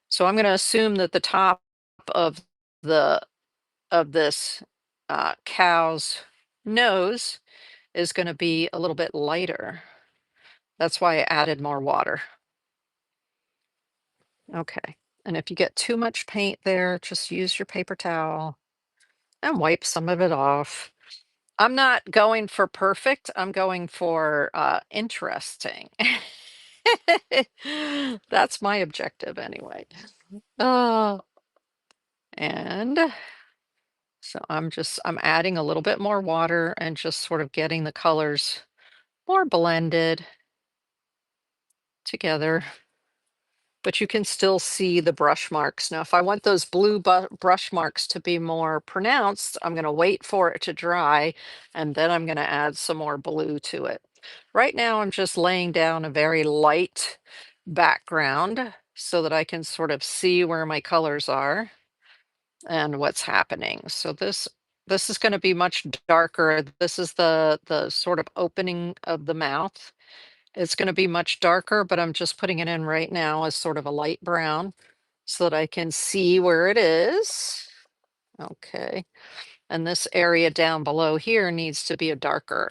So I'm going to assume that the top of the of this cow's nose is going to be a little bit lighter. That's why I added more water. Okay. And if you get too much paint there, just use your paper towel and wipe some of it off. I'm not going for perfect. I'm going for interesting. That's my objective anyway. Oh, and so I'm adding a little bit more water and just sort of getting the colors more blended together. But you can still see the brush marks. Now, if I want those blue brush marks to be more pronounced, I'm going to wait for it to dry, and then I'm going to add some more blue to it. Right now, I'm just laying down a very light background so that I can sort of see where my colors are and what's happening. So this is going to be much darker. This is the sort of opening of the mouth. It's going to be much darker, but I'm just putting it in right now as sort of a light brown so that I can see where it is. Okay. And this area down below here needs to be a darker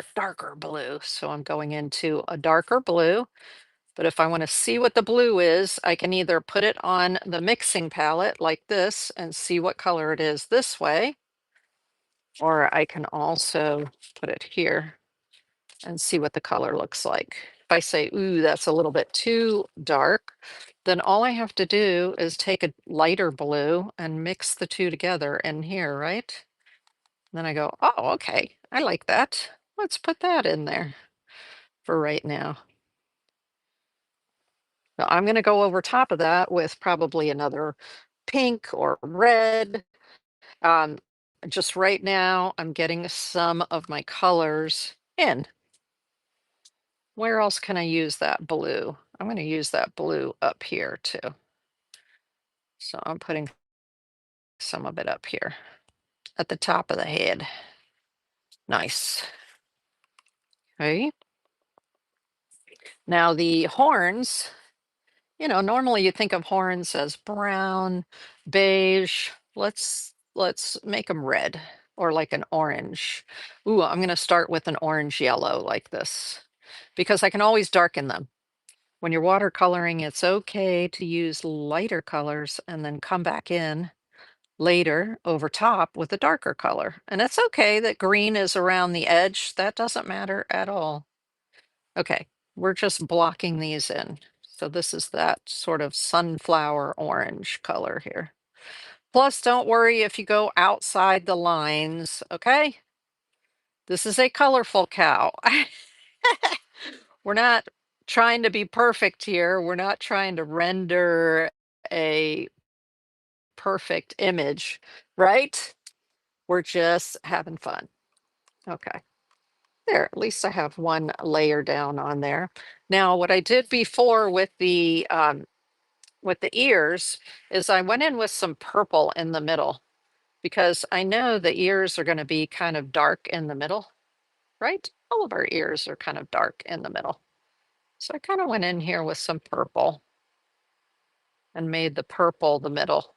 blue. So I'm going into a darker blue. But if I want to see what the blue is, I can either put it on the mixing palette like this and see what color it is this way, or I can also put it here and see what the color looks like. If I say, ooh, that's a little bit too dark, then all I have to do is take a lighter blue and mix the two together in here, right? Then I go, oh, okay, I like that. Let's put that in there for right now. So I'm going to go over top of that with probably another pink or red. Um, just right now, I'm getting some of my colors in. Where else can I use that blue? I'm going to use that blue up here too. So I'm putting some of it up here at the top of the head. Nice. Okay. Now the horns, normally you think of horns as brown, beige. Let's make them red or like an orange. Ooh, I'm going to start with an orange yellow like this because I can always darken them. When you're watercoloring, it's okay to use lighter colors and then come back in later over top with a darker color. And it's okay that green is around the edge. That doesn't matter at all. Okay, we're just blocking these in. So this is that sort of sunflower orange color here. Plus, don't worry if you go outside the lines, okay? This is a colorful cow. We're not trying to be perfect here. We're not trying to render a perfect image, right? We're just having fun. Okay. There, at least I have one layer down on there. Now, what I did before with the ears is I went in with some purple in the middle because I know the ears are going to be kind of dark in the middle, right? All of our ears are kind of dark in the middle. So I kind of went in here with some purple and made the purple the middle.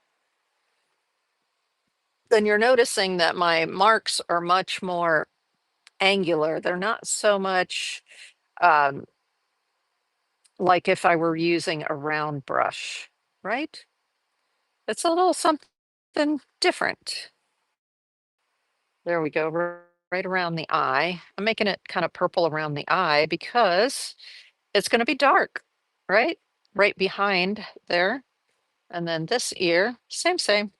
Then you're noticing that my marks are much more angular. They're not so much um, like if I were using a round brush, right? It's a little something different. There we go, right around the eye. I'm making it kind of purple around the eye because it's going to be dark, right? Right behind there. And then this ear, same.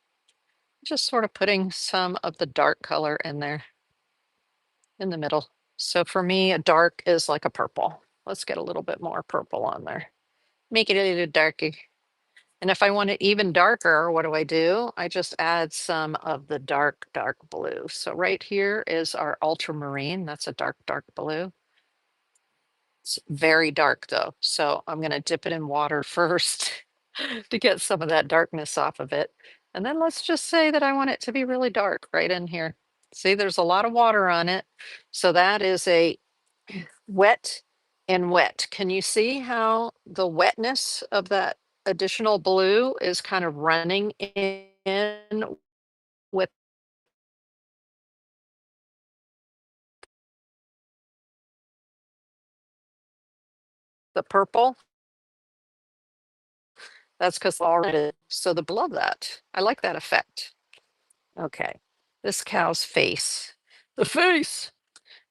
Just sort of putting some of the dark color in there in the middle. So for me, a dark is like a purple. Let's get a little bit more purple on there. Make it a little darker. And if I want it even darker, what do? I just add some of the dark, dark blue. So right here is our ultramarine. That's a dark, dark blue. It's very dark though. So I'm going to dip it in water first to get some of that darkness off of it. And then let's just say that I want it to be really dark right in here. See, there's a lot of water on it. So that is a wet and wet. Can you see how the wetness of that additional blue is kind of running in with the purple? That's because already, so the below that. I like that effect. Okay, this cow's face. The face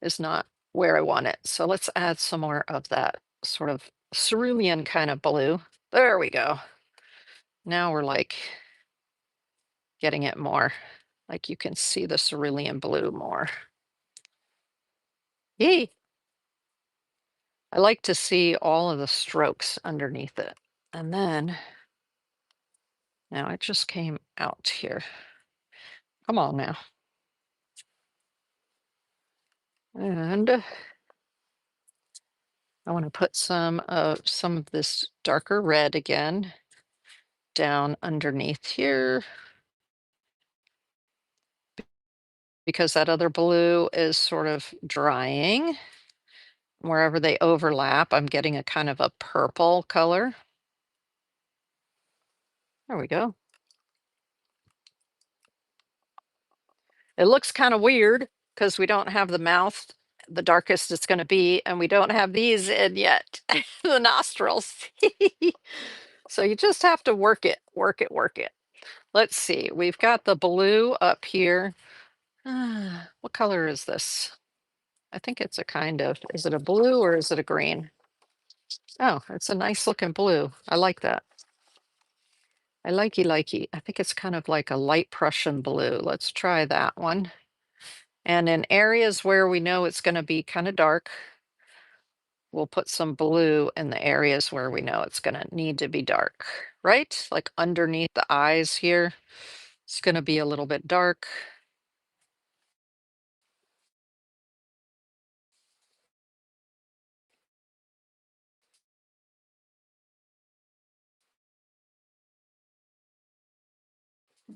is not where I want it. So let's add some more of that sort of cerulean kind of blue. There we go. Now we're like getting it more. Like you can see the cerulean blue more. Yee. I like to see all of the strokes underneath it. And then, now it just came out here. Come on now. And I want to put some of this darker red again down underneath here because that other blue is sort of drying. Wherever they overlap, I'm getting a kind of a purple color. There we go. It looks kind of weird because we don't have the mouth the darkest it's going to be, and we don't have these in yet, the nostrils. So you just have to work it, work it, work it. Let's see, we've got the blue up here. What color is this? I think it's a kind of, is it a blue or is it a green? Oh, it's a nice looking blue. I like that. I likey. I think it's kind of like a light Prussian blue. Let's try that one. And in areas where we know it's going to be kind of dark, we'll put some blue in the areas where we know it's going to need to be dark, right? Like underneath the eyes here, it's going to be a little bit dark.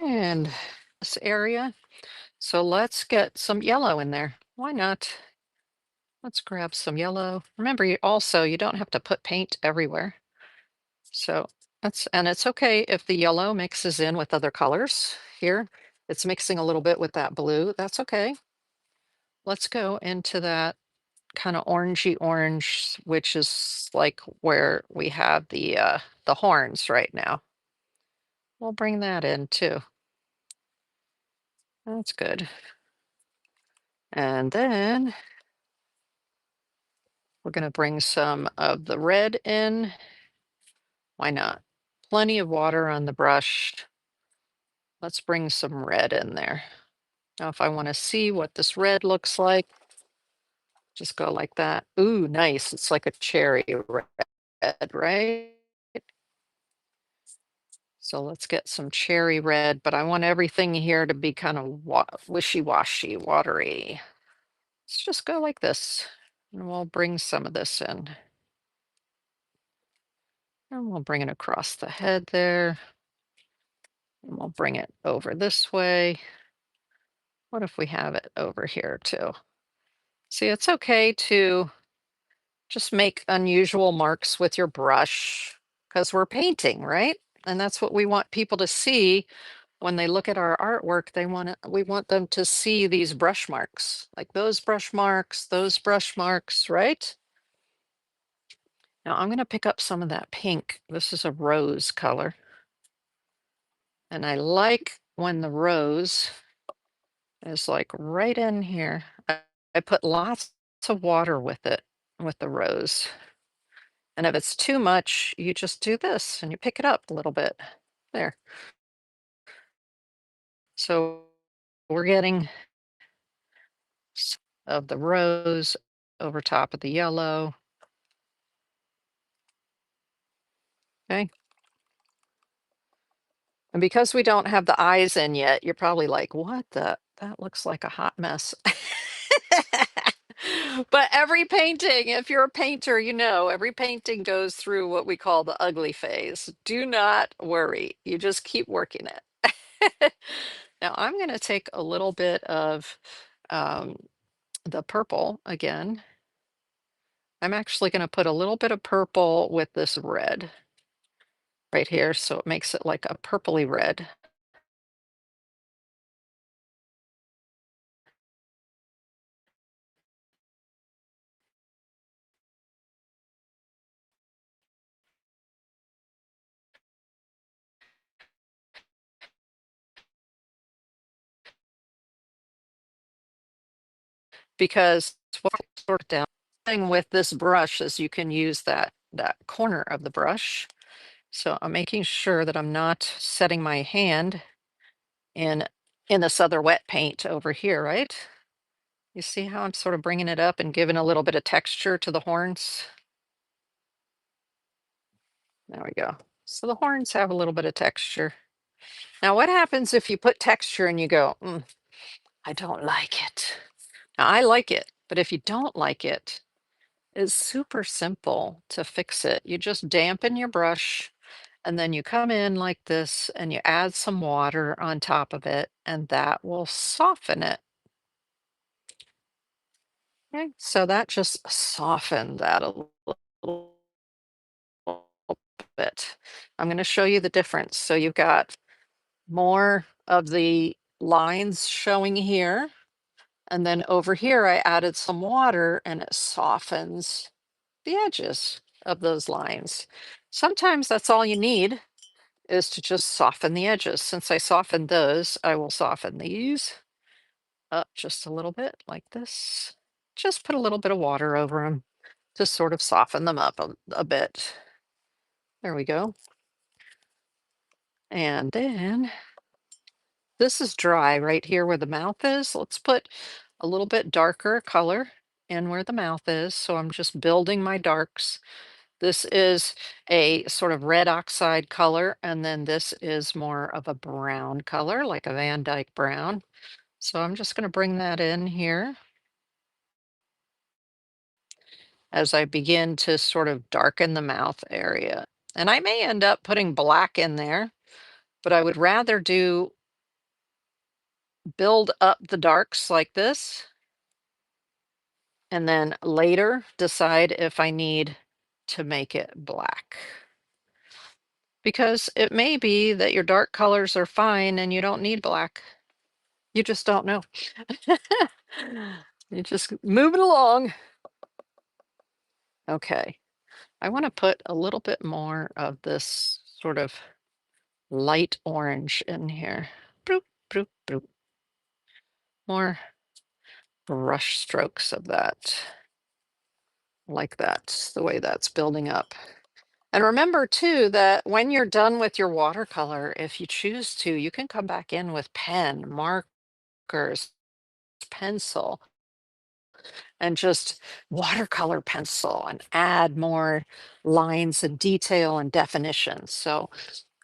And this area. So let's get some yellow in there. Why not? Let's grab some yellow. Remember, you don't have to put paint everywhere. So and it's okay if the yellow mixes in with other colors here. It's mixing a little bit with that blue. That's okay. Let's go into that kind of orangey orange, which is like where we have the horns right now. We'll bring that in too. That's good. And then we're going to bring some of the red in. Why not? Plenty of water on the brush. Let's bring some red in there. Now, if I want to see what this red looks like, just go like that. Ooh, nice. It's like a cherry red, right? So let's get some cherry red, but I want everything here to be kind of wishy-washy, watery. Let's just go like this. And we'll bring some of this in. And we'll bring it across the head there. And we'll bring it over this way. What if we have it over here too? See, it's okay to just make unusual marks with your brush because we're painting, right? And that's what we want people to see when they look at our artwork. We want them to see these brush marks, like those brush marks, right? Now I'm going to pick up some of that pink. This is a rose color. And I like when the rose is like right in here. I put lots of water with it, with the rose. And if it's too much, you just do this and you pick it up a little bit. There. So we're getting of the rose over top of the yellow. Okay. And because we don't have the eyes in yet, you're probably like, what the? That looks like a hot mess. But every painting, if you're a painter, you know, every painting goes through what we call the ugly phase. Do not worry. You just keep working it. Now I'm going to take a little bit of um, the purple again. I'm actually going to put a little bit of purple with this red right here, so it makes it like a purpley red. Because what I sort of down thing with this brush is you can use that corner of the brush. So I'm making sure that I'm not setting my hand in this other wet paint over here, right? You see how I'm sort of bringing it up and giving a little bit of texture to the horns? There we go. So the horns have a little bit of texture. Now, what happens if you put texture and you go, I don't like it? Now, I like it, but if you don't like it, it's super simple to fix it. You just dampen your brush and then you come in like this and you add some water on top of it, and that will soften it. Okay, so that just softened that a little bit. I'm going to show you the difference. So you've got more of the lines showing here. And then over here, I added some water and it softens the edges of those lines. Sometimes that's all you need is to just soften the edges. Since I softened those, I will soften these up just a little bit like this. Just put a little bit of water over them to sort of soften them up a bit. There we go. And then this is dry right here where the mouth is. Let's put a little bit darker color in where the mouth is. So I'm just building my darks. This is a sort of red oxide color, and then this is more of a brown color, like a Van Dyke brown. So I'm just going to bring that in here as I begin to sort of darken the mouth area. And I may end up putting black in there, but I would rather build up the darks like this, and then later decide if I need to make it black. Because it may be that your dark colors are fine and you don't need black. You just don't know. You just move it along. Okay. I want to put a little bit more of this sort of light orange in here. Broop, broop, broop. More brush strokes of that. Like that, the way that's building up. And remember too that when you're done with your watercolor, if you choose to, you can come back in with pen, markers, pencil, and just watercolor pencil and add more lines and detail and definition. So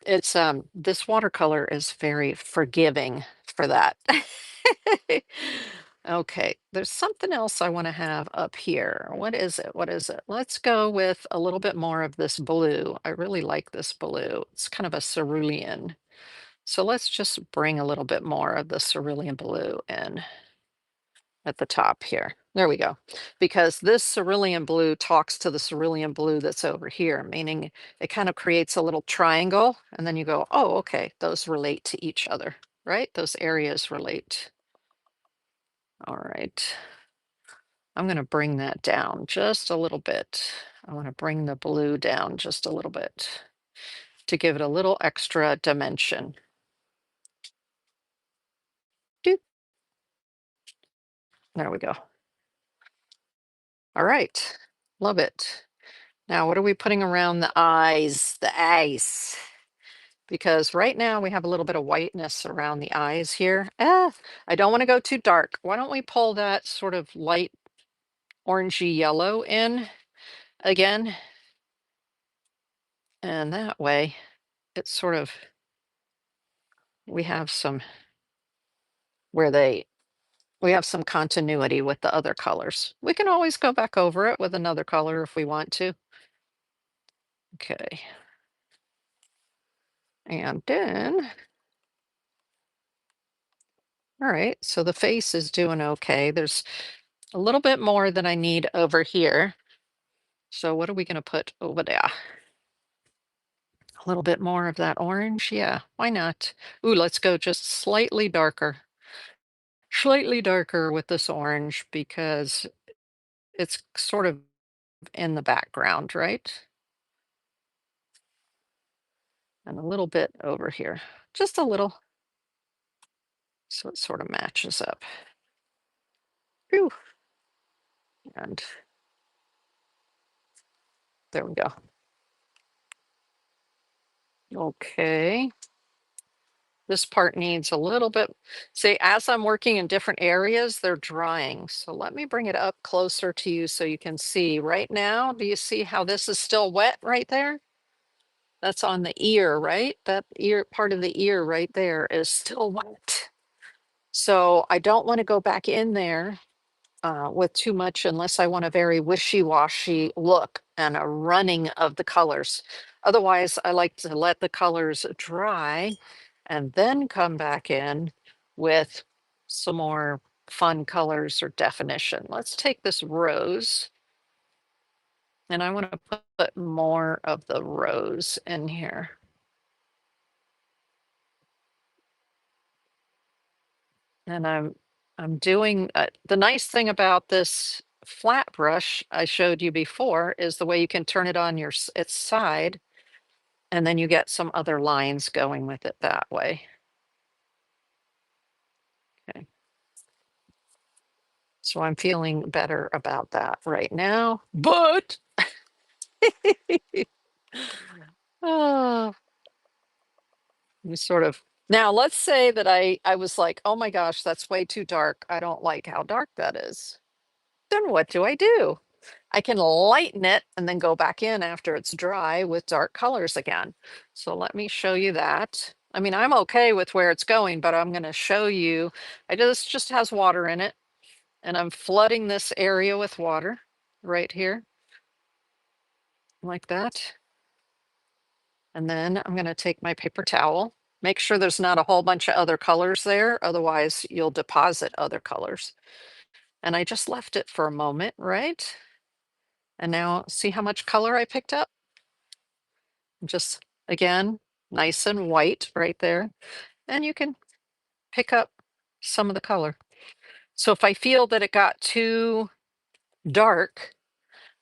it's this watercolor is very forgiving for that. Okay, there's something else I want to have up here. What is it? What is it? Let's go with a little bit more of this blue. I really like this blue. It's kind of a cerulean. So let's just bring a little bit more of the cerulean blue in at the top here. There we go. Because this cerulean blue talks to the cerulean blue that's over here, meaning it kind of creates a little triangle. And then you go, oh, okay, those relate to each other, right? Those areas relate. All right. I'm going to bring that down just a little bit. I want to bring the blue down just a little bit to give it a little extra dimension. Doop. There we go. All right. Love it. Now, what are we putting around the eyes? The eyes. Because right now we have a little bit of whiteness around the eyes here. I don't want to go too dark. Why don't we pull that sort of light orangey yellow in again? And that way it sort of we have some where we have some continuity with the other colors. We can always go back over it with another color if we want to. Okay. And then, all right, so the face is doing okay. There's a little bit more than I need over here. So what are we going to put over there? A little bit more of that orange? Yeah, why not? Ooh, let's go just slightly darker. Slightly darker with this orange because it's sort of in the background, right? And a little bit over here. Just a little. So it sort of matches up. Phew. And there we go. Okay. This part needs a little bit. See, as I'm working in different areas, they're drying. So let me bring it up closer to you so you can see. Right now, do you see how this is still wet right there? That's on the ear, right? That ear part of the ear right there is still wet. So I don't want to go back in there with too much unless I want a very wishy-washy look and a running of the colors. Otherwise, I like to let the colors dry and then come back in with some more fun colors or definition. Let's take this rose and I want to put more of the rose in here. And I'm doing the nice thing about this flat brush I showed you before is the way you can turn it on its side and then you get some other lines going with it that way. Okay. So I'm feeling better about that right now, but oh, you sort of now let's say that I was like, oh my gosh, that's way too dark. I don't like how dark that is. Then what do I do? I can lighten it and then go back in after it's dry with dark colors again. So let me show you that. I mean, I'm okay with where it's going, but I'm going to show you. This just has water in it, and I'm flooding this area with water right here, like that. And then I'm going to take my paper towel. Make sure there's not a whole bunch of other colors there, otherwise you'll deposit other colors. And I just left it for a moment, right? And now see how much color I picked up? Just again, nice and white right there. And you can pick up some of the color. So if I feel that it got too dark,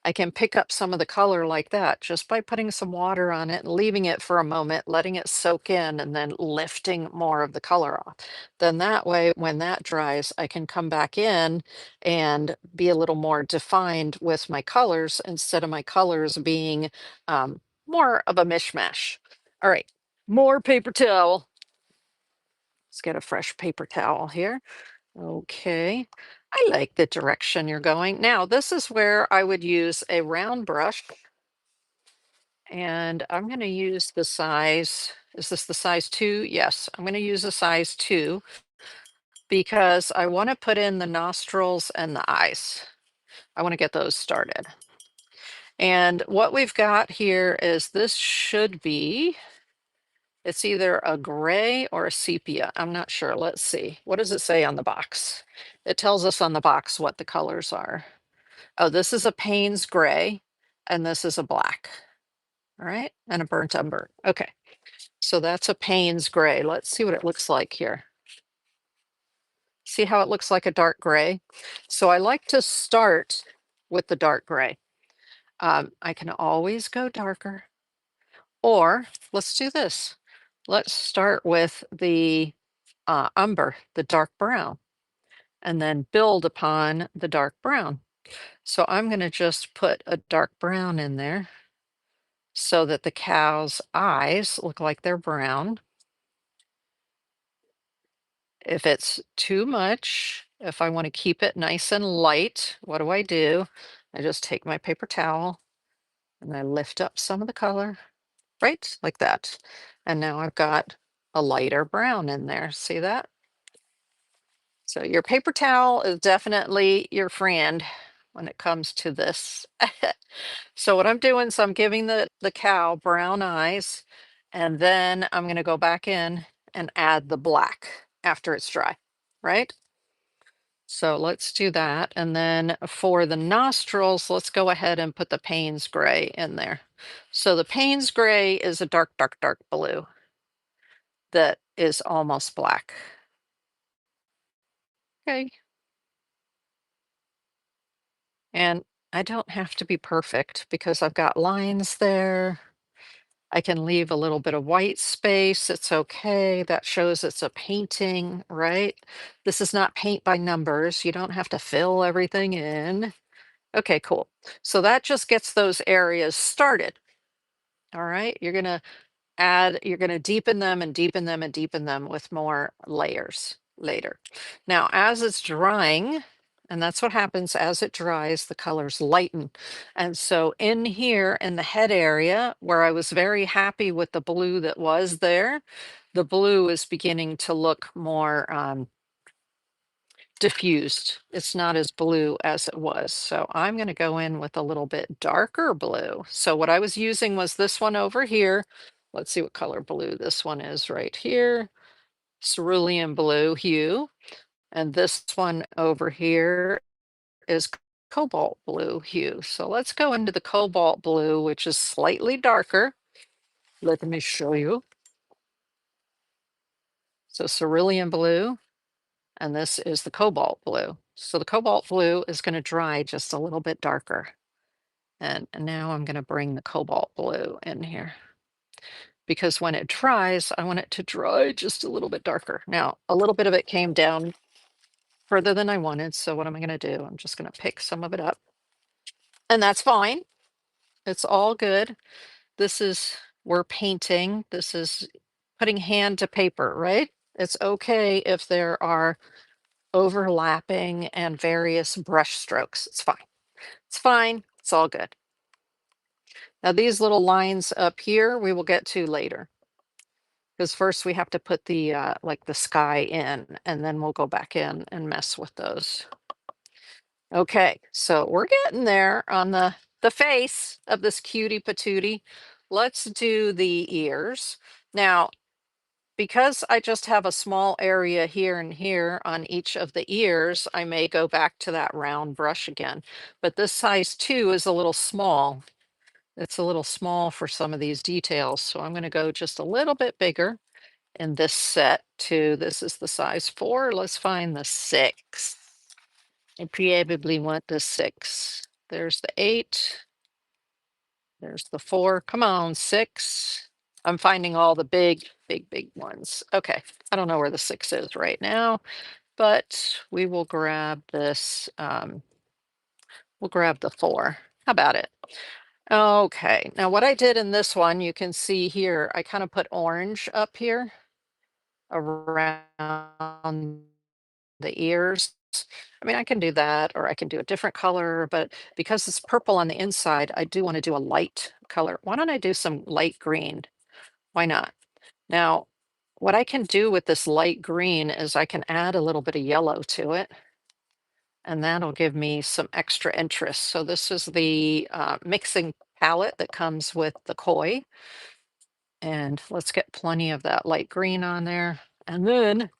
I can pick up some of the color like that just by putting some water on it and leaving it for a moment, letting it soak in, and then lifting more of the color off. Then that way, when that dries, I can come back in and be a little more defined with my colors instead of my colors being more of a mishmash. All right, more paper towel. Let's get a fresh paper towel here. Okay. I like the direction you're going. Now, this is where I would use a round brush, and I'm going to use the size. Is this the size 2? Yes, I'm going to use a size 2 because I want to put in the nostrils and the eyes. I want to get those started. And what we've got here is this should be, it's either a gray or a sepia. I'm not sure. Let's see. What does it say on the box? It tells us on the box what the colors are. Oh, this is a Payne's gray, and this is a black. All right, and a burnt umber. Okay, so that's a Payne's gray. Let's see what it looks like here. See how it looks like a dark gray? So I like to start with the dark gray. I can always go darker, or let's do this. Let's start with the umber, the dark brown, and then build upon the dark brown. So I'm going to just put a dark brown in there so that the cow's eyes look like they're brown. If it's too much, if I want to keep it nice and light, what do? I just take my paper towel and I lift up some of the color, right? Like that. And now I've got a lighter brown in there. See that? So your paper towel is definitely your friend when it comes to this. So what I'm doing, so I'm giving the cow brown eyes, and then I'm going to go back in and add the black after it's dry, right? So let's do that. And then for the nostrils, let's go ahead and put the Payne's gray in there. So the Payne's gray is a dark, dark, dark blue that is almost black. Okay. And I don't have to be perfect because I've got lines there. I can leave a little bit of white space. It's okay. That shows it's a painting, right? This is not paint by numbers. You don't have to fill everything in. Okay, cool. So that just gets those areas started. All right. You're going to deepen them and deepen them and deepen them with more layers later. Now, as it's drying, and that's what happens as it dries, the colors lighten. And so in here in the head area where I was very happy with the blue that was there, the blue is beginning to look more diffused. It's not as blue as it was. So I'm going to go in with a little bit darker blue. So what I was using was this one over here. Let's see what color blue this one is right here. Cerulean blue hue. And this one over here is cobalt blue hue. So let's go into the cobalt blue, which is slightly darker. Let me show you. So cerulean blue, and this is the cobalt blue. So the cobalt blue is going to dry just a little bit darker. And now I'm going to bring the cobalt blue in here because when it dries, I want it to dry just a little bit darker. Now, a little bit of it came down further than I wanted. So what am I going to do? I'm just going to pick some of it up, and that's fine. It's all good. We're painting. This is putting hand to paper, right? It's okay if there are overlapping and various brush strokes. It's fine. It's fine. It's all good. Now these little lines up here, we will get to later. Because first we have to put the like the sky in, and then we'll go back in and mess with those. Okay, so we're getting there on the face of this cutie patootie. Let's do the ears. Now, because I just have a small area here and here on each of the ears, I may go back to that round brush again. But this size 2 is a little small. It's a little small for some of these details. So I'm going to go just a little bit bigger in this set too. This is the size 4. Let's find the 6. I probably want the 6. There's the 8. There's the 4. Come on, 6. I'm finding all the big, big, big ones. Okay, I don't know where the 6 is right now, but we will grab this. We'll grab the 4. How about it? Okay, now what I did in this one, you can see here, I kind of put orange up here around the ears. I mean, I can do that, or I can do a different color, but because it's purple on the inside, I do want to do a light color. Why don't I do some light green? Why not? Now, what I can do with this light green is I can add a little bit of yellow to it, and that'll give me some extra interest. So this is the mixing palette that comes with the koi. And let's get plenty of that light green on there. And then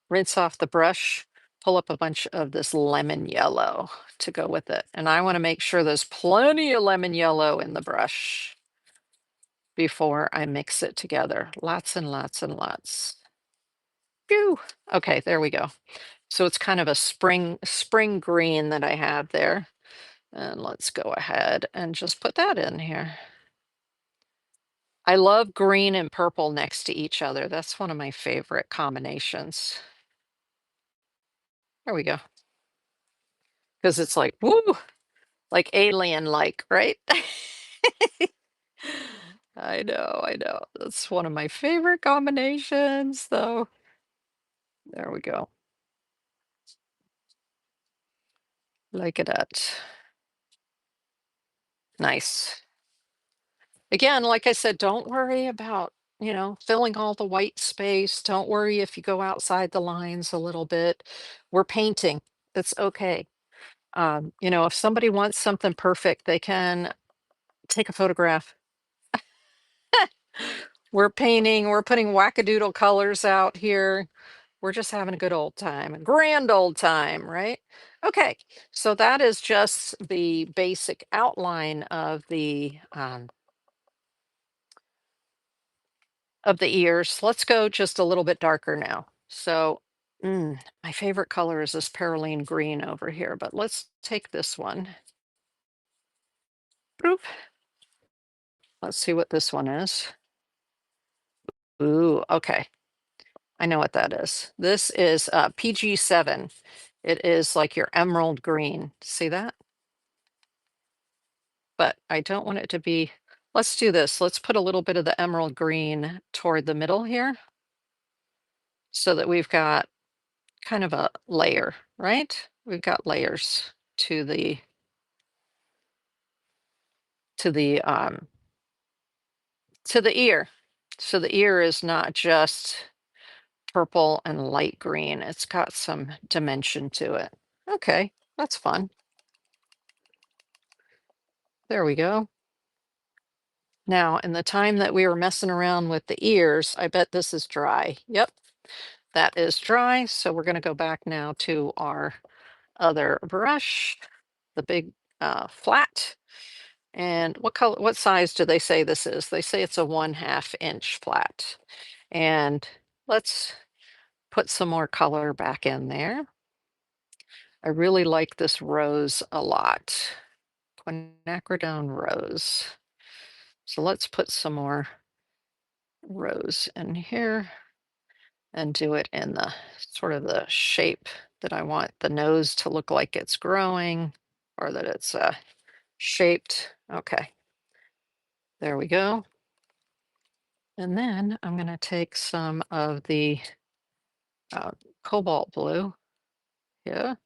rinse off the brush, pull up a bunch of this lemon yellow to go with it. And I want to make sure there's plenty of lemon yellow in the brush before I mix it together. Lots and lots and lots. Phew. Okay, there we go. So it's kind of a spring green that I have there. And let's go ahead and just put that in here. I love green and purple next to each other. That's one of my favorite combinations. There we go. Because it's like, woo, like alien like, right? I know, I know. That's one of my favorite combinations, though. There we go. Like it at. Nice. Again, like I said, don't worry about filling all the white space. Don't worry if you go outside the lines a little bit. We're painting. It's okay. If somebody wants something perfect, they can take a photograph. We're painting, we're putting wackadoodle colors out here. We're just having a good old time, a grand old time, right? Okay, so that is just the basic outline of the ears. Let's go just a little bit darker now. So, my favorite color is this Paroline green over here, but let's take this one. Boop. Let's see what this one is. Ooh, okay. I know what that is. This is PG7. It is like your emerald green. See that? But I don't want it to be. Let's do this. Let's put a little bit of the emerald green toward the middle here so that we've got kind of a layer, right? We've got layers to the to the ear. So the ear is not just purple and light green. It's got some dimension to it. Okay, that's fun. There we go. Now, in the time that we were messing around with the ears, I bet this is dry. Yep, that is dry. So we're going to go back now to our other brush, the big flat. And what color, what size do they say this is? They say it's a 1/2 inch flat. And let's put some more color back in there. I really like this rose a lot. Quinacridone rose. So let's put some more rose in here and do it in the sort of the shape that I want the nose to look like it's growing or that it's shaped. Okay, there we go. And then I'm going to take some of the uh, cobalt blue here,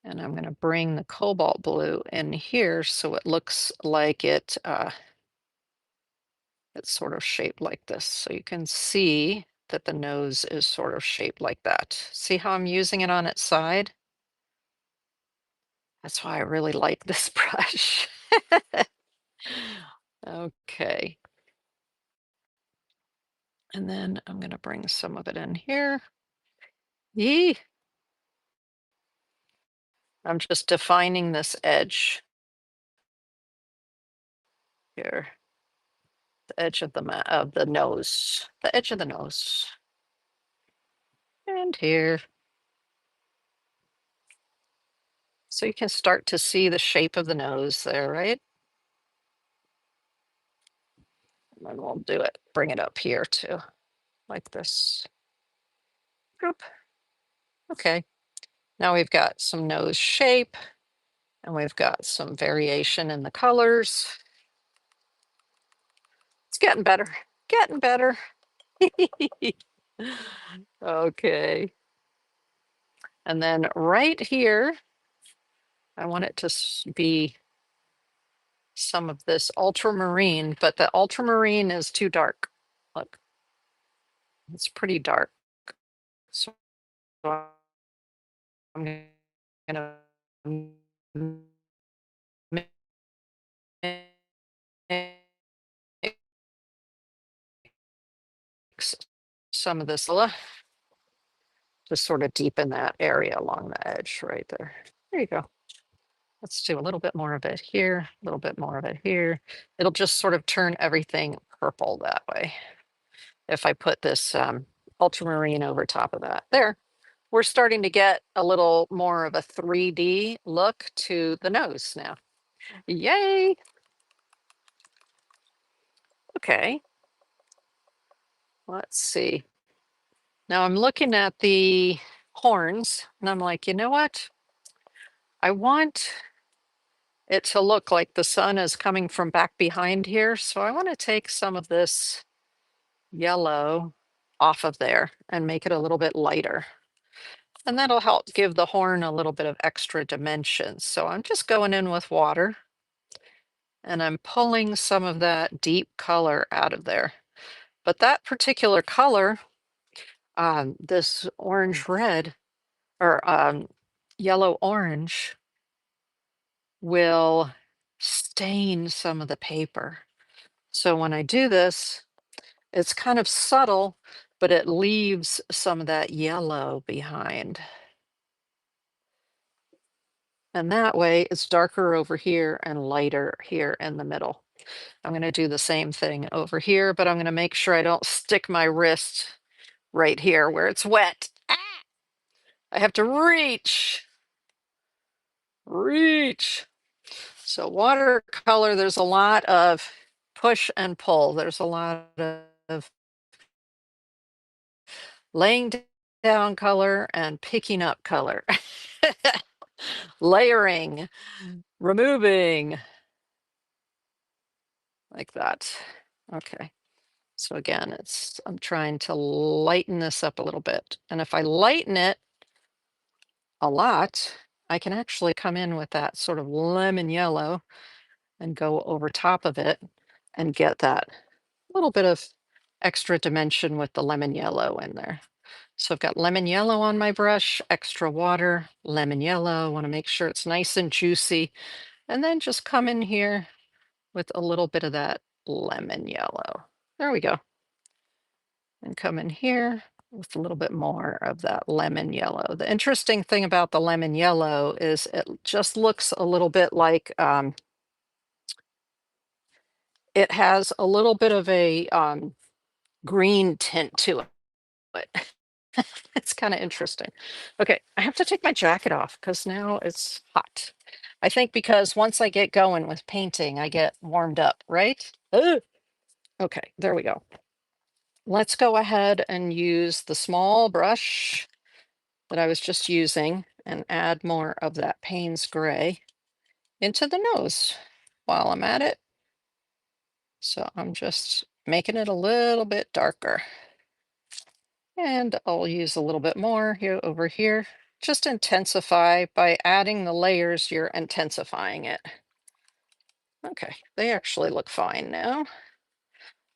and I'm going to bring the cobalt blue in here so it looks like it's sort of shaped like this. So you can see that the nose is sort of shaped like that. See how I'm using it on its side? That's why I really like this brush. Okay. And then I'm going to bring some of it in here. Yee. I'm just defining this edge here, the edge of the nose, the edge of the nose. And here. So you can start to see the shape of the nose there, right? And then we'll do it, bring it up here too, like this. Boop. Okay. Now we've got some nose shape and we've got some variation in the colors. It's getting better, getting better. Okay. And then right here, I want it to be some of this ultramarine, but the ultramarine is too dark. Look, it's pretty dark. So I'm gonna mix some of this just sort of deepen that area along the edge right there. There you go. Let's do a little bit more of it here, a little bit more of it here. It'll just sort of turn everything purple that way. If I put this ultramarine over top of that. There, we're starting to get a little more of a 3D look to the nose now. Yay! Okay, let's see. Now I'm looking at the horns and I'm like, you know what? I want it to look like the sun is coming from back behind here. So I want to take some of this yellow off of there and make it a little bit lighter. And that'll help give the horn a little bit of extra dimension. So I'm just going in with water and I'm pulling some of that deep color out of there. But that particular color, this orange red or yellow orange, will stain some of the paper. So when I do this, it's kind of subtle, but it leaves some of that yellow behind. And that way it's darker over here and lighter here in the middle. I'm going to do the same thing over here, but I'm going to make sure I don't stick my wrist right here where it's wet. Ah! I have to reach. So watercolor, there's a lot of push and pull. There's a lot of laying down color and picking up color. Layering, removing, like that. Okay. So again, I'm trying to lighten this up a little bit. And if I lighten it a lot, I can actually come in with that sort of lemon yellow and go over top of it and get that little bit of extra dimension with the lemon yellow in there. So I've got lemon yellow on my brush, extra water, lemon yellow. Want to make sure it's nice and juicy. And then just come in here with a little bit of that lemon yellow. There we go. And come in here with a little bit more of that lemon yellow. The interesting thing about the lemon yellow is it just looks a little bit like it has a little bit of a green tint to it. It's kind of interesting. Okay, I have to take my jacket off because now it's hot. I think because once I get going with painting, I get warmed up, right? Ugh. Okay, there we go. Let's go ahead and use the small brush that I was just using and add more of that Payne's gray into the nose while I'm at it. So I'm just making it a little bit darker. And I'll use a little bit more here over here. Just intensify by adding the layers, you're intensifying it. Okay, they actually look fine now.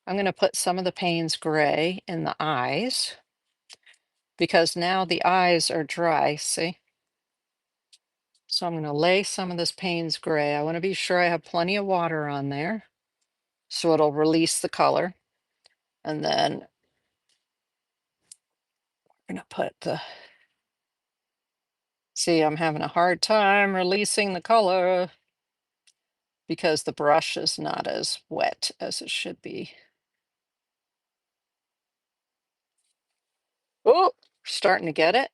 I'm going to put some of the Payne's gray in the eyes because now the eyes are dry, see? So I'm going to lay some of this Payne's gray. I want to be sure I have plenty of water on there so it'll release the color. And then I'm going to put the, see, I'm having a hard time releasing the color because the brush is not as wet as it should be. Oh, starting to get it.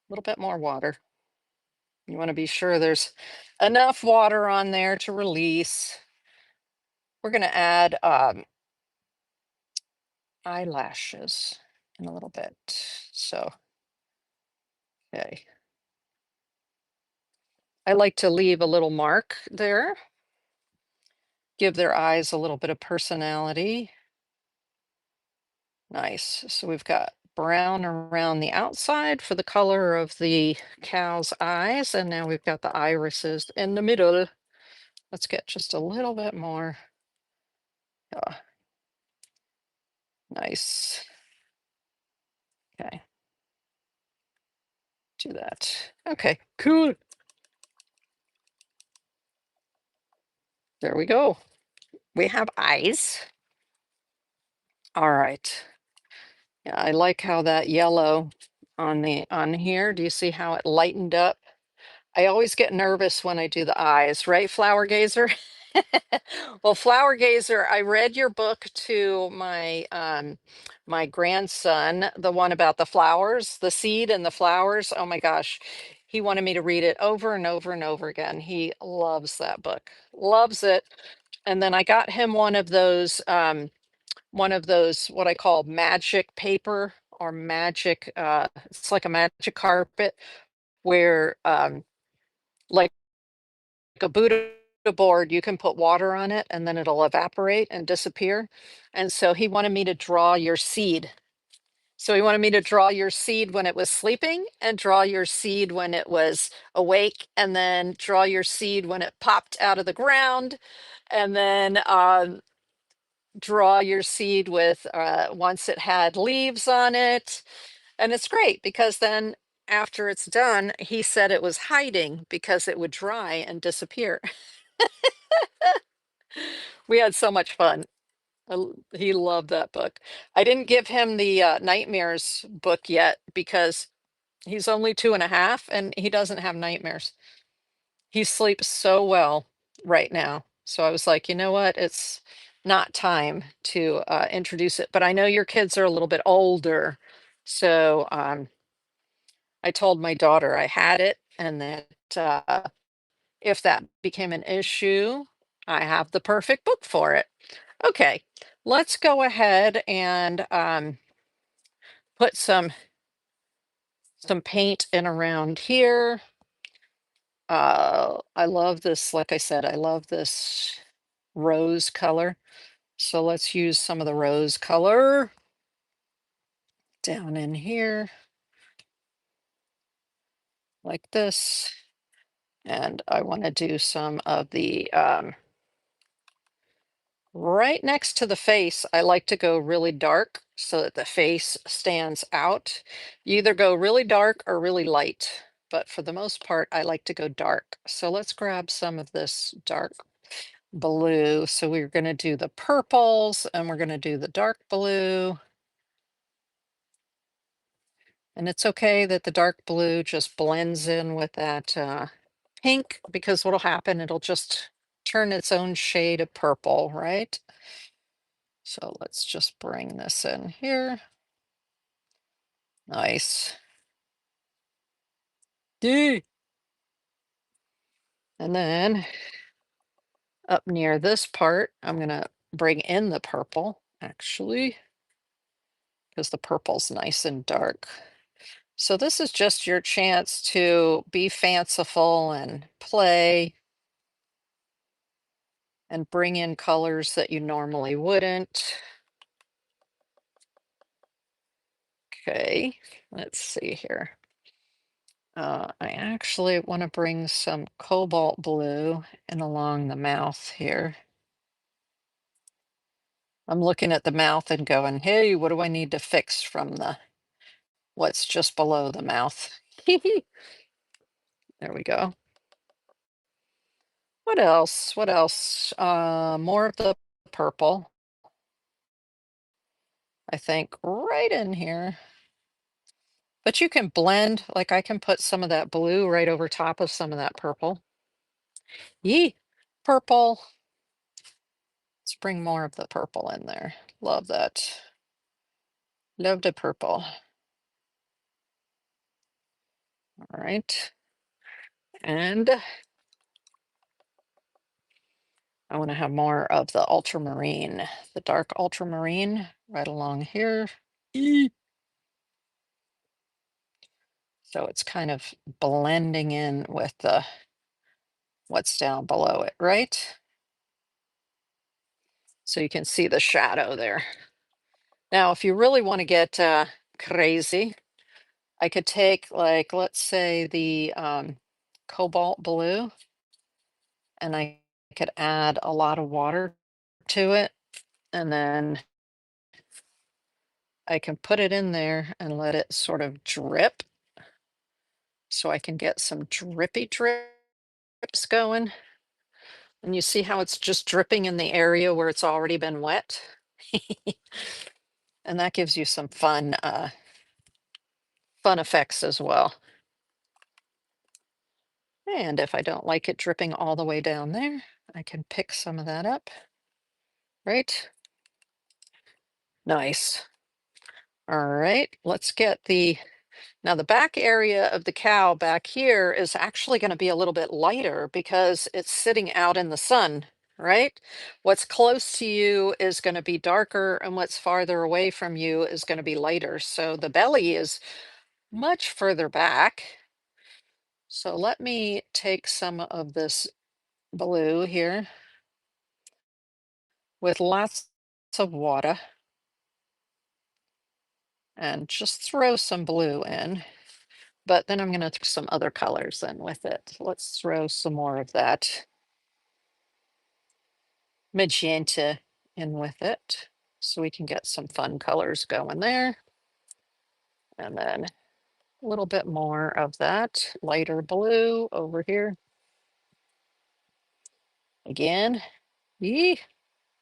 A little bit more water. You want to be sure there's enough water on there to release. We're going to add eyelashes in a little bit. So, okay. I like to leave a little mark there. Give their eyes a little bit of personality. Nice. So we've got brown around the outside for the color of the cow's eyes. And now we've got the irises in the middle. Let's get just a little bit more. Oh, nice. Okay. Do that. Okay, cool. There we go. We have eyes. All right. Yeah, I like how that yellow on here. Do you see how it lightened up? I always get nervous when I do the eyes, right, Flower Gazer? Well, Flower Gazer, I read your book to my grandson, the one about the flowers, the seed and the flowers. Oh my gosh. He wanted me to read it over and over and over again. He loves that book. Loves it. And then I got him one of those what I call magic paper or magic it's like a magic carpet where like a Buddha board, you can put water on it and then it'll evaporate and disappear. And so he wanted me to draw your seed. So he wanted me to draw your seed when it was sleeping and draw your seed when it was awake and then draw your seed when it popped out of the ground. And then draw your seed with once it had leaves on it. And it's great because then after it's done, he said it was hiding because it would dry and disappear. We had so much fun. He loved that book. I didn't give him the nightmares book yet because he's only 2.5 and he doesn't have nightmares. He sleeps so well right now. So I was like, you know what? It's not time to introduce it. But I know your kids are a little bit older. So I told my daughter I had it and that if that became an issue, I have the perfect book for it. Okay, let's go ahead and put some paint in around here. I love this, like I said, I love this rose color. So let's use some of the rose color down in here like this. And I want to do some of the right next to the face. I like to go really dark so that the face stands out. You either go really dark or really light, but for the most part, I like to go dark. So let's grab some of this dark blue. So we're going to do the purples and we're going to do the dark blue. And it's okay that the dark blue just blends in with that pink because what'll happen, it'll just turn its own shade of purple, right? So let's just bring this in here. Nice. Yay. And then up near this part, I'm going to bring in the purple, actually, because the purple's nice and dark. So this is just your chance to be fanciful and play and bring in colors that you normally wouldn't. Okay, let's see here. I actually want to bring some cobalt blue in along the mouth here. I'm looking at the mouth and going, hey, what do I need to fix from the what's just below the mouth? There we go. What else? What else? More of the purple, I think, right in here. But you can blend, like I can put some of that blue right over top of some of that purple. Yee, purple. Let's bring more of the purple in there. Love that. Love the purple. All right. And I want to have more of the ultramarine, the dark ultramarine right along here. Eee. So it's kind of blending in with the what's down below it, right? So you can see the shadow there. Now, if you really want to get crazy, I could take like, let's say the cobalt blue, and I could add a lot of water to it, and then I can put it in there and let it sort of drip so I can get some drippy drips going. And you see how it's just dripping in the area where it's already been wet? And that gives you some fun effects as well. And if I don't like it dripping all the way down there, I can pick some of that up, right? Nice. All right, let's get now the back area of the cow back here is actually going to be a little bit lighter because it's sitting out in the sun, right? What's close to you is going to be darker and what's farther away from you is going to be lighter. So the belly is much further back. So let me take some of this blue here with lots of water and just throw some blue in. But then I'm going to throw some other colors in with it. Let's throw some more of that magenta in with it so we can get some fun colors going there. And then a little bit more of that lighter blue over here. Again, yee,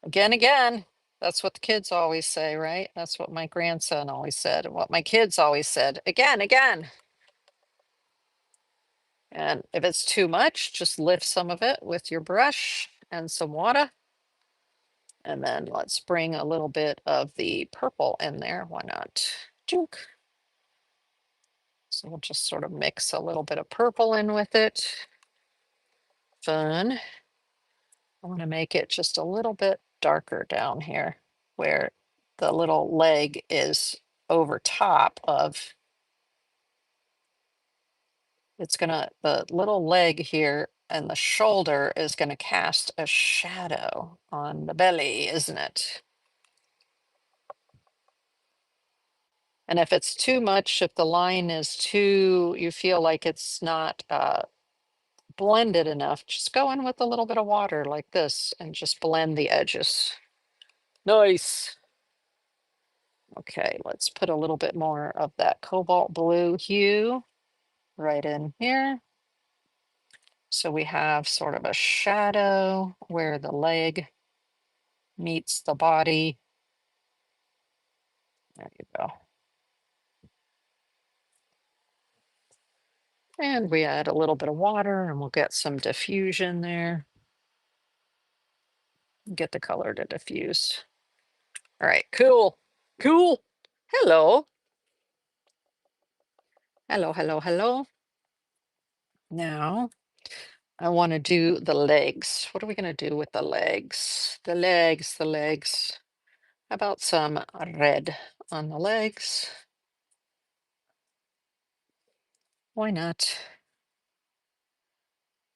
again. That's what the kids always say, right? That's what my grandson always said, and what my kids always said, again. And if it's too much, just lift some of it with your brush and some water. And then let's bring a little bit of the purple in there. Why not? Junk. So we'll just sort of mix a little bit of purple in with it. Fun. I want to make it just a little bit darker down here where the little leg is over top of, the little leg here and the shoulder is going to cast a shadow on the belly, isn't it? And if it's too much, if the line is too, you feel like it's not blended enough, just go in with a little bit of water like this and just blend the edges. Nice. Okay, let's put a little bit more of that cobalt blue hue right in here. So we have sort of a shadow where the leg meets the body. There you go. And we add a little bit of water and we'll get some diffusion there. Get the color to diffuse. All right, cool. Cool. Hello. Hello. Now I want to do the legs. What are we going to do with the legs? The legs. How about some red on the legs? Why not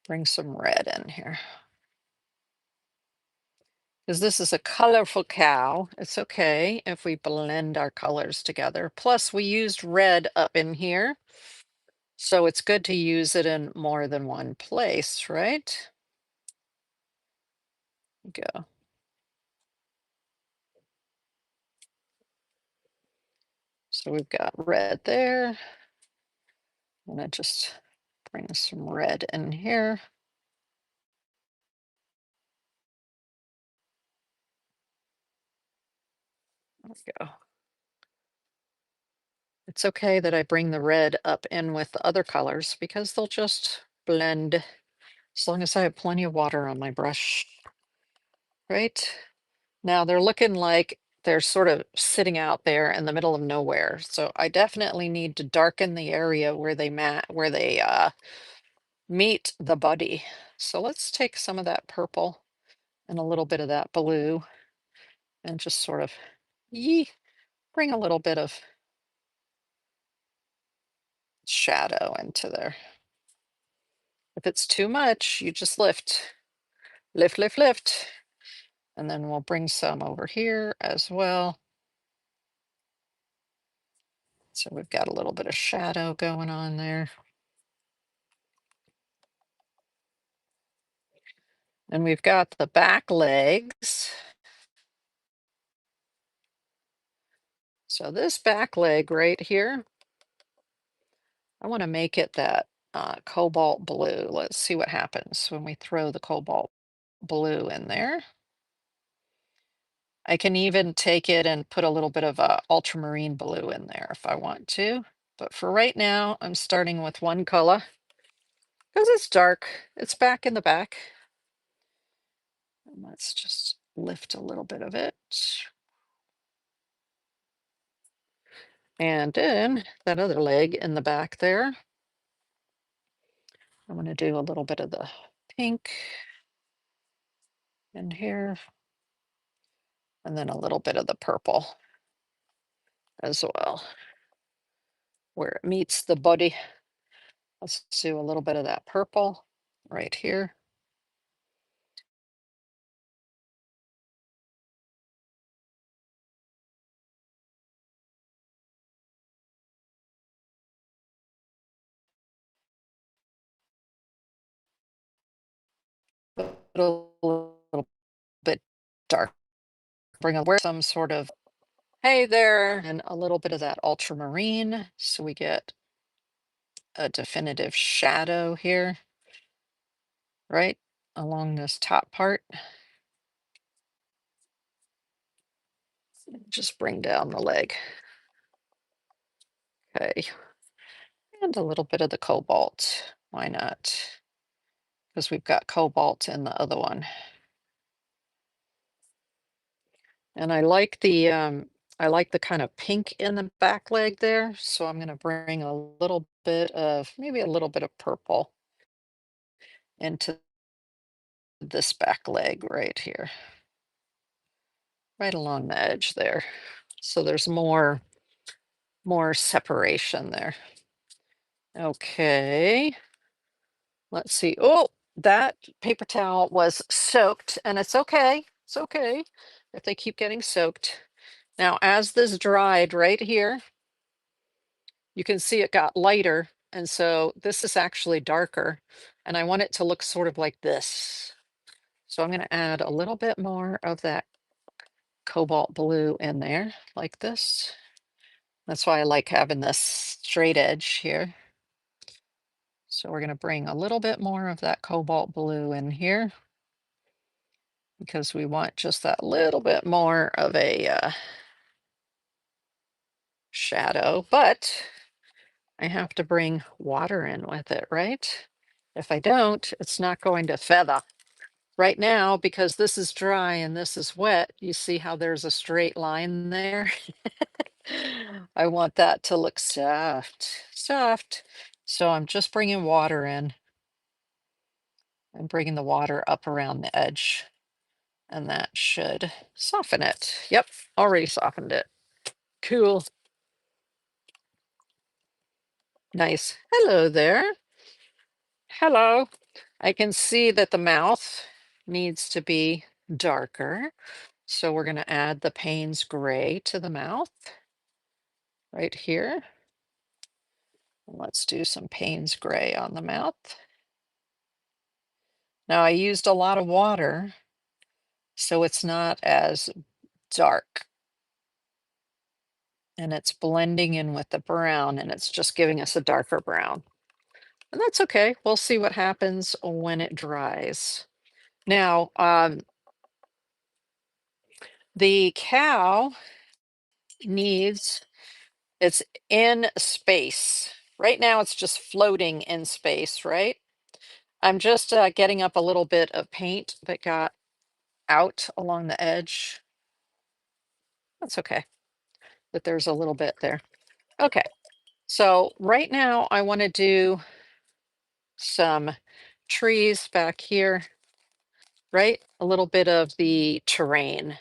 bring some red in here? Because this is a colorful cow. It's okay if we blend our colors together. Plus, we used red up in here. So it's good to use it in more than one place, right? Go. So we've got red there. I'm gonna just bring some red in here. There we go. It's okay that I bring the red up in with the other colors because they'll just blend as long as I have plenty of water on my brush, right? Now they're looking like they're sort of sitting out there in the middle of nowhere. So I definitely need to darken the area where they meet the body. So let's take some of that purple and a little bit of that blue and just sort of bring a little bit of shadow into there. If it's too much, you just lift. Lift. And then we'll bring some over here as well. So we've got a little bit of shadow going on there. And we've got the back legs. So this back leg right here, I want to make it that cobalt blue. Let's see what happens when we throw the cobalt blue in there. I can even take it and put a little bit of ultramarine blue in there if I want to. But for right now, I'm starting with one color because it's dark. It's back in the back. And let's just lift a little bit of it. And then that other leg in the back there, I'm going to do a little bit of the pink in here, and then a little bit of the purple as well, where it meets the body. Let's do a little bit of that purple right here. A little bit darker bring some sort of, hey there, and a little bit of that ultramarine. So we get a definitive shadow here, right? Along this top part. Just bring down the leg. Okay. And a little bit of the cobalt. Why not? Because we've got cobalt in the other one. And I like the kind of pink in the back leg there. So I'm going to bring a little bit of, maybe a little bit of purple into this back leg right here, right along the edge there. So there's more separation there. Okay. Let's see. Oh, that paper towel was soaked, and it's okay. It's okay if they keep getting soaked. Now, as this dried right here, you can see it got lighter, and so this is actually darker, and I want it to look sort of like this. So I'm going to add a little bit more of that cobalt blue in there, like this. That's why I like having this straight edge here. So we're going to bring a little bit more of that cobalt blue in here, because we want just that little bit more of a shadow, but I have to bring water in with it, right? If I don't, it's not going to feather. Right now, because this is dry and this is wet, you see how there's a straight line there? I want that to look soft, soft. So I'm just bringing water in and bringing the water up around the edge, and that should soften it. Yep, already softened it. Cool. Nice. Hello there. Hello. I can see that the mouth needs to be darker. So we're going to add the Payne's gray to the mouth right here. Let's do some Payne's gray on the mouth. Now I used a lot of water, so it's not as dark. And it's blending in with the brown, and it's just giving us a darker brown. And that's okay. We'll see what happens when it dries. Now, the cow needs, it's in space. Right now, it's just floating in space, right? I'm just getting up a little bit of paint that got out along the edge. That's okay, but there's a little bit there. Okay, so right now I want to do some trees back here, right? A little bit of the terrain.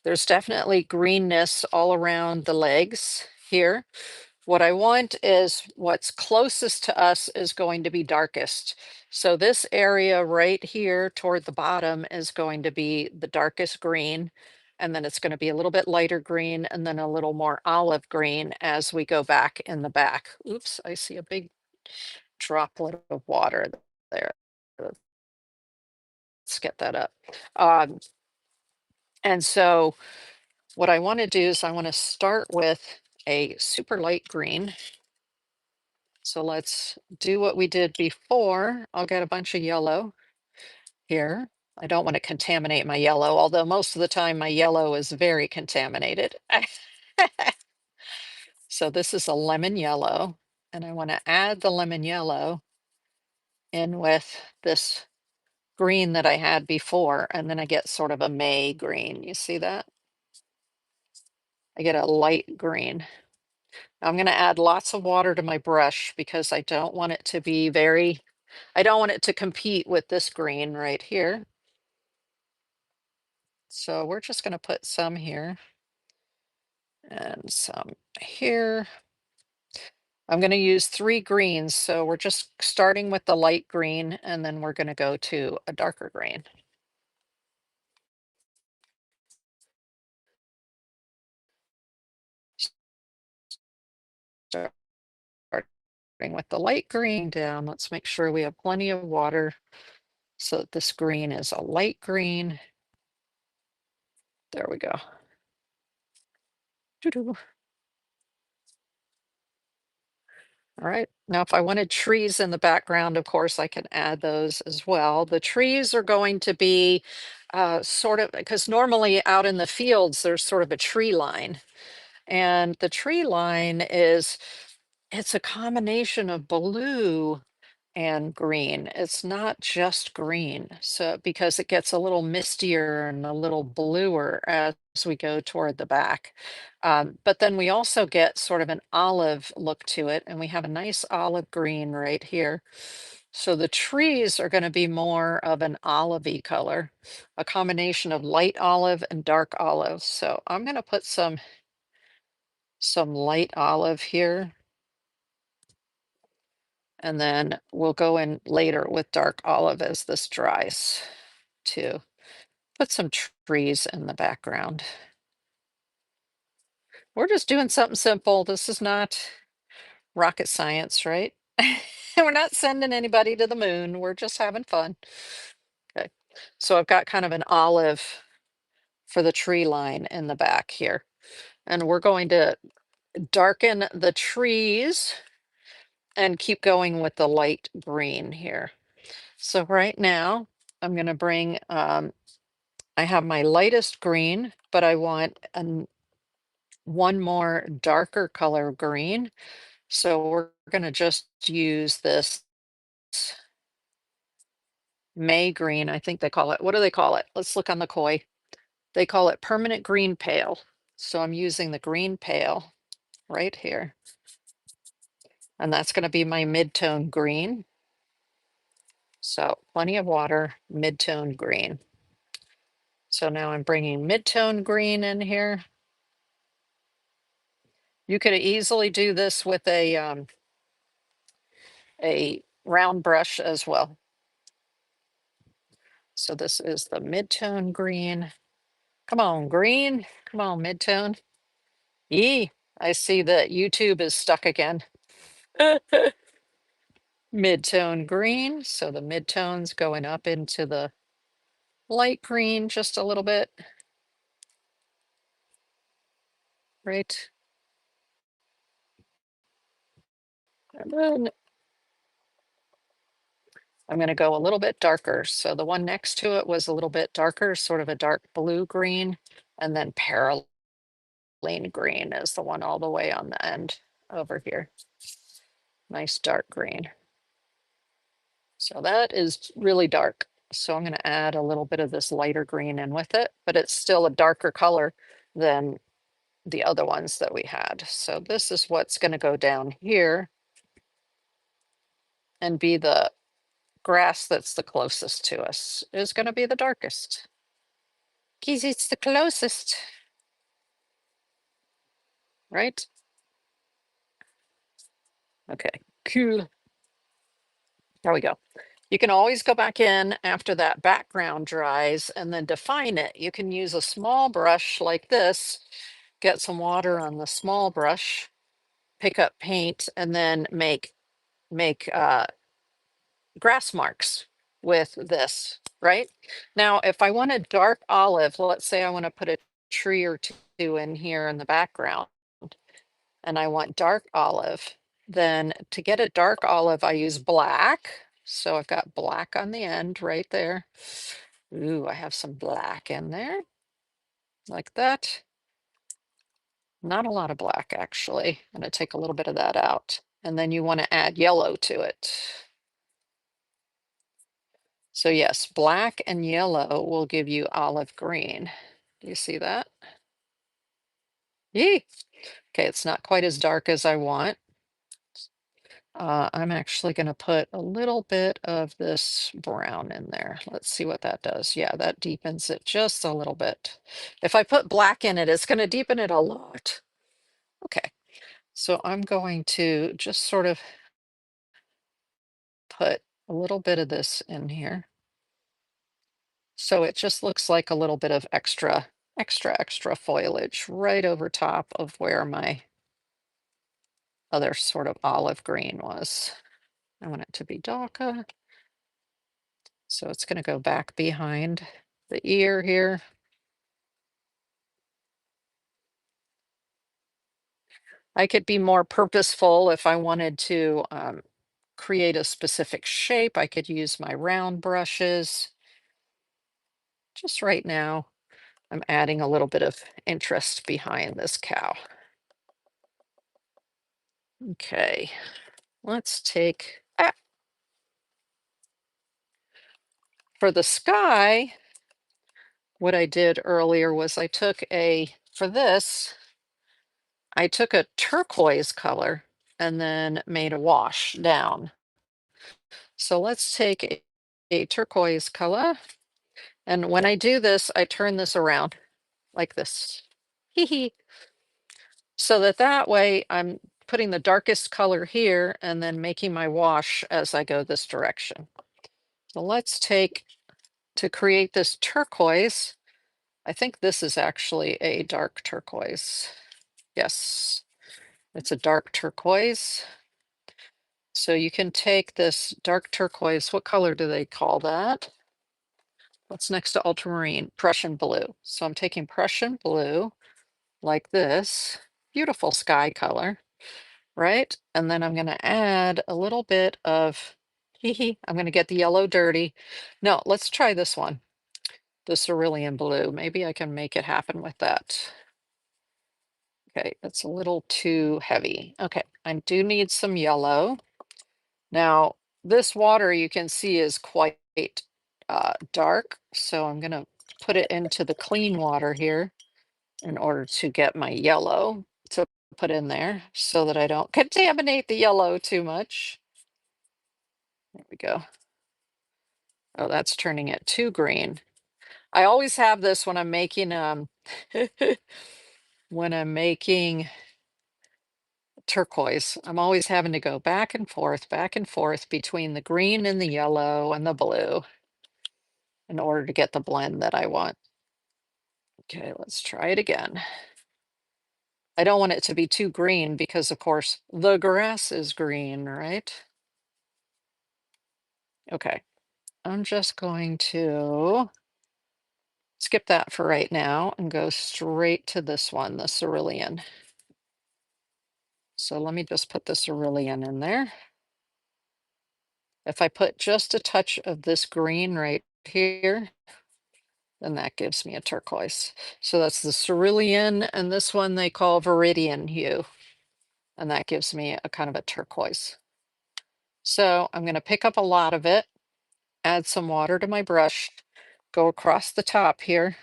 There's definitely greenness all around the legs here. What I want is what's closest to us is going to be darkest. So this area right here toward the bottom is going to be the darkest green, and then it's going to be a little bit lighter green, and then a little more olive green as we go back in the back. Oops, I see a big droplet of water there. Let's get that up. Um, and so what I want to do is I want to start with a super light green. So let's do what we did before. I'll get a bunch of yellow here. I don't want to contaminate my yellow, although most of the time my yellow is very contaminated. So this is a lemon yellow, and I want to add the lemon yellow in with this green that I had before, and then I get sort of a May green. You see that? I get a light green. I'm going to add lots of water to my brush because I don't want it to be I don't want it to compete with this green right here. So we're just going to put some here and some here. I'm going to use 3 greens. So we're just starting with the light green, and then we're going to go to a darker green. Starting with the light green down. Let's make sure we have plenty of water so that this green is a light green. There we go. Doo-doo. All right. Now, if I wanted trees in the background, of course, I can add those as well. The trees are going to be sort of, because normally out in the fields, there's sort of a tree line. And the tree line it's a combination of blue and green. It's not just green. So because it gets a little mistier and a little bluer as we go toward the back. But then we also get sort of an olive look to it, and we have a nice olive green right here. So the trees are going to be more of an olivey color, a combination of light olive and dark olive. So I'm going to put some light olive here. And then we'll go in later with dark olive as this dries to put some trees in the background. We're just doing something simple. This is not rocket science, right? We're not sending anybody to the moon. We're just having fun. Okay. So I've got kind of an olive for the tree line in the back here. And we're going to darken the trees and keep going with the light green here. So right now I'm going to bring I have my lightest green, but I want one more darker color green. So we're going to just use this May green, I think they call it. What do they call it? Let's look on the koi. They call it permanent green pale. So I'm using the green pale right here. And that's going to be my mid-tone green. So plenty of water, mid-tone green. So now I'm bringing mid-tone green in here. You could easily do this with a round brush as well. So this is the mid-tone green. Come on, green. Come on, mid-tone. Yee, I see that YouTube is stuck again. Mid-tone green. So the mid-tone's going up into the light green just a little bit. Right. And then I'm going to go a little bit darker. So the one next to it was a little bit darker, sort of a dark blue green, and then parallel green is the one all the way on the end over here. Nice dark green. So that is really dark. So I'm going to add a little bit of this lighter green in with it, but it's still a darker color than the other ones that we had. So this is what's going to go down here and be the grass that's the closest to us, is going to be the darkest. Because it's the closest, right? Okay, cool. There we go. You can always go back in after that background dries and then define it. You can use a small brush like this, get some water on the small brush, pick up paint, and then make grass marks with this, right? Now, if I want a dark olive, let's say I want to put a tree or two in here in the background, and I want dark olive, then to get a dark olive, I use black. So I've got black on the end right there. Ooh, I have some black in there like that. Not a lot of black, actually. I'm going to take a little bit of that out. And then you want to add yellow to it. So yes, black and yellow will give you olive green. Do you see that? Yee. Okay, it's not quite as dark as I want. I'm actually going to put a little bit of this brown in there. Let's see what that does. Yeah, that deepens it just a little bit. If I put black in it, it's going to deepen it a lot. Okay, so I'm going to just sort of put a little bit of this in here. So it just looks like a little bit of extra foliage right over top of where my other sort of olive green was. I want it to be darker. So it's going to go back behind the ear here. I could be more purposeful if I wanted to create a specific shape. I could use my round brushes. Just right now, I'm adding a little bit of interest behind this cow. Okay, let's take, for the sky, what I did earlier was for this, I took a turquoise color and then made a wash down. So let's take a turquoise color. And when I do this, I turn this around like this. Hee hee. So that way I'm putting the darkest color here and then making my wash as I go this direction. So let's take, to create this turquoise, I think this is actually a dark turquoise. Yes, it's a dark turquoise. So you can take this dark turquoise, what color do they call that? What's next to ultramarine? Prussian blue. So I'm taking Prussian blue like this, beautiful sky color, right? And then I'm going to add a little bit of, I'm going to get the yellow dirty. No, let's try this one, the cerulean blue. Maybe I can make it happen with that. Okay, it's a little too heavy. Okay, I do need some yellow. Now, this water you can see is quite dark, so I'm going to put it into the clean water here in order to get my yellow to put in there so that I don't contaminate the yellow too much. There we go. Oh, that's turning it too green. I always have this when I'm making when I'm making turquoise. I'm always having to go back and forth between the green and the yellow and the blue in order to get the blend that I want. Okay, let's try it again. I don't want it to be too green because, of course, the grass is green, right? Okay, I'm just going to skip that for right now and go straight to this one, the cerulean. So let me just put the cerulean in there. If I put just a touch of this green right here, then that gives me a turquoise. So that's the cerulean, and this one they call viridian hue, and that gives me a kind of a turquoise. So I'm going to pick up a lot of it, add some water to my brush, go across the top here.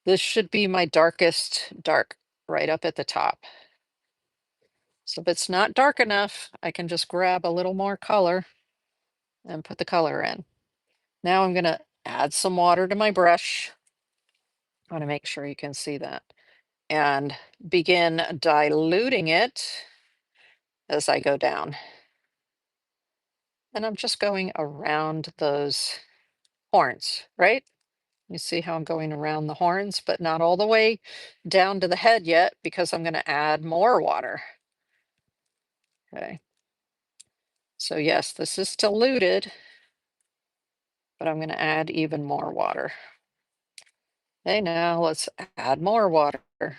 This should be my darkest dark right up at the top. So if it's not dark enough, I can just grab a little more color and put the color in. Now I'm going to add some water to my brush. I want to make sure you can see that. And begin diluting it as I go down. And I'm just going around those horns, right? You see how I'm going around the horns, but not all the way down to the head yet because I'm going to add more water. Okay. So yes, this is diluted, but I'm going to add even more water. Okay, now let's add more water. And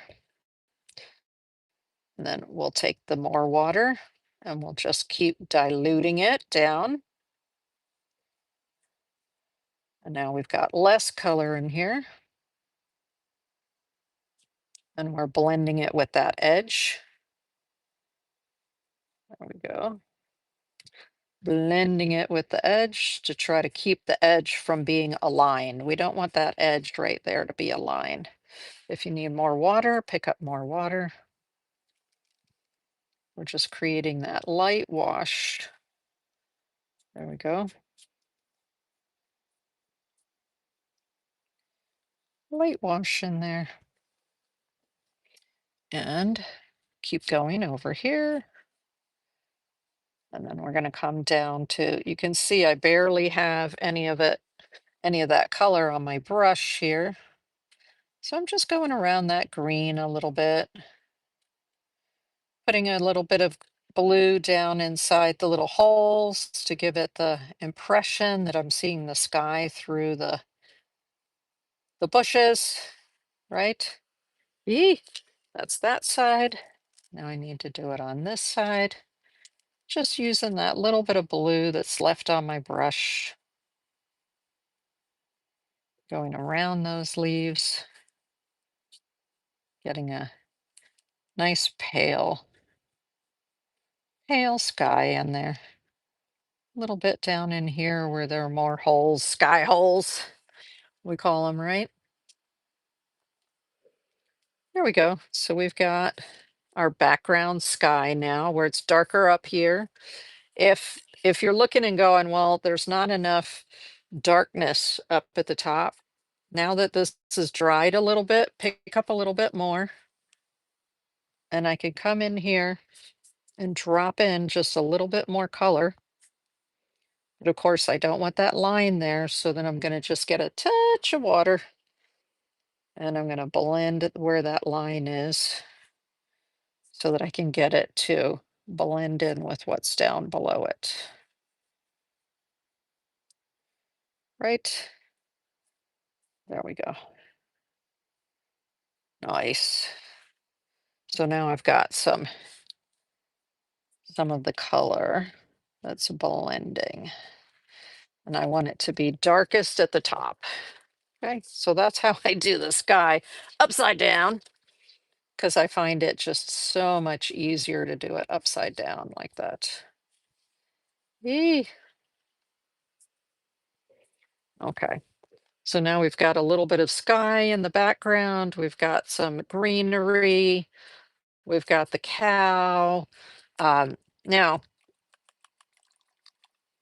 then we'll take the more water and we'll just keep diluting it down. And now we've got less color in here. And we're blending it with that edge. There we go. Blending it with the edge to try to keep the edge from being aligned. We don't want that edge right there to be aligned. If you need more water, pick up more water. We're just creating that light wash. There we go. Light wash in there. And keep going over here. And then we're going to come down to, you can see I barely have any of that color on my brush here. So I'm just going around that green a little bit, putting a little bit of blue down inside the little holes to give it the impression that I'm seeing the sky through the bushes, right? Yee, that's that side. Now I need to do it on this side. Just using that little bit of blue that's left on my brush, going around those leaves, getting a nice pale sky in there. A little bit down in here where there are more holes, sky holes, we call them, right? There we go. So we've got our background sky now where it's darker up here. If you're looking and going, well, there's not enough darkness up at the top. Now that this is dried a little bit, pick up a little bit more, and I can come in here and drop in just a little bit more color. But of course, I don't want that line there, so then I'm going to just get a touch of water and I'm going to blend it where that line is so that I can get it to blend in with what's down below it. Right? There we go. Nice. So now I've got some of the color that's blending. And I want it to be darkest at the top. Okay, so that's how I do the sky upside down because I find it just so much easier to do it upside down like that. Eee. Okay, so now we've got a little bit of sky in the background. We've got some greenery. We've got the cow. Now,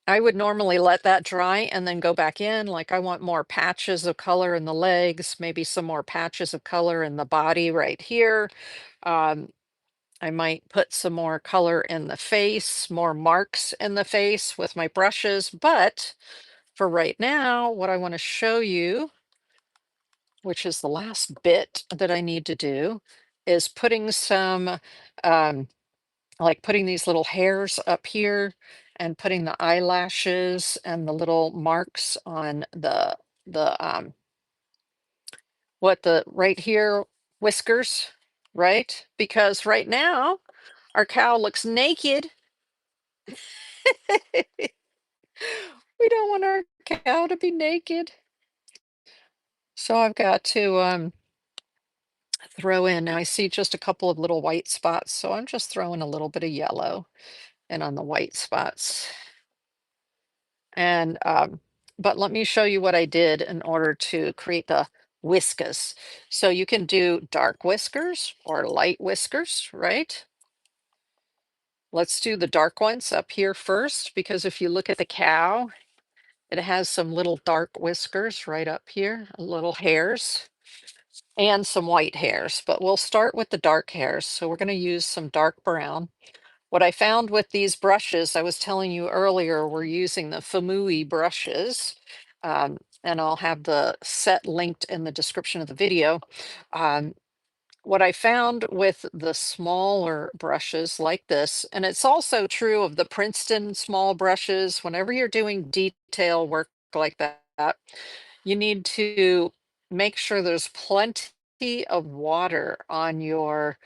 I would normally let that dry and then go back in. Like I want more patches of color in the legs, maybe some more patches of color in the body right here. Um, I might put some more color in the face, more marks in the face with my brushes. But for right now, what I want to show you, which is the last bit that I need to do, is putting some um, like putting these little hairs up here and putting the eyelashes and the little marks on the what the right here whiskers, right? Because right now our cow looks naked. We don't want our cow to be naked. So I've got to throw in. Now I see just a couple of little white spots, so I'm just throwing a little bit of yellow in on the white spots. And but let me show you what I did in order to create the whiskers. So you can do dark whiskers or light whiskers, right? Let's do the dark ones up here first, because if you look at the cow, it has some little dark whiskers right up here, little hairs, and some white hairs. But we'll start with the dark hairs. So we're going to use some dark brown. What I found with these brushes, I was telling you earlier, we're using the Famui brushes, and I'll have the set linked in the description of the video. Um, what I found with the smaller brushes like this, and it's also true of the Princeton small brushes, whenever you're doing detail work like that, you need to make sure there's plenty of water on your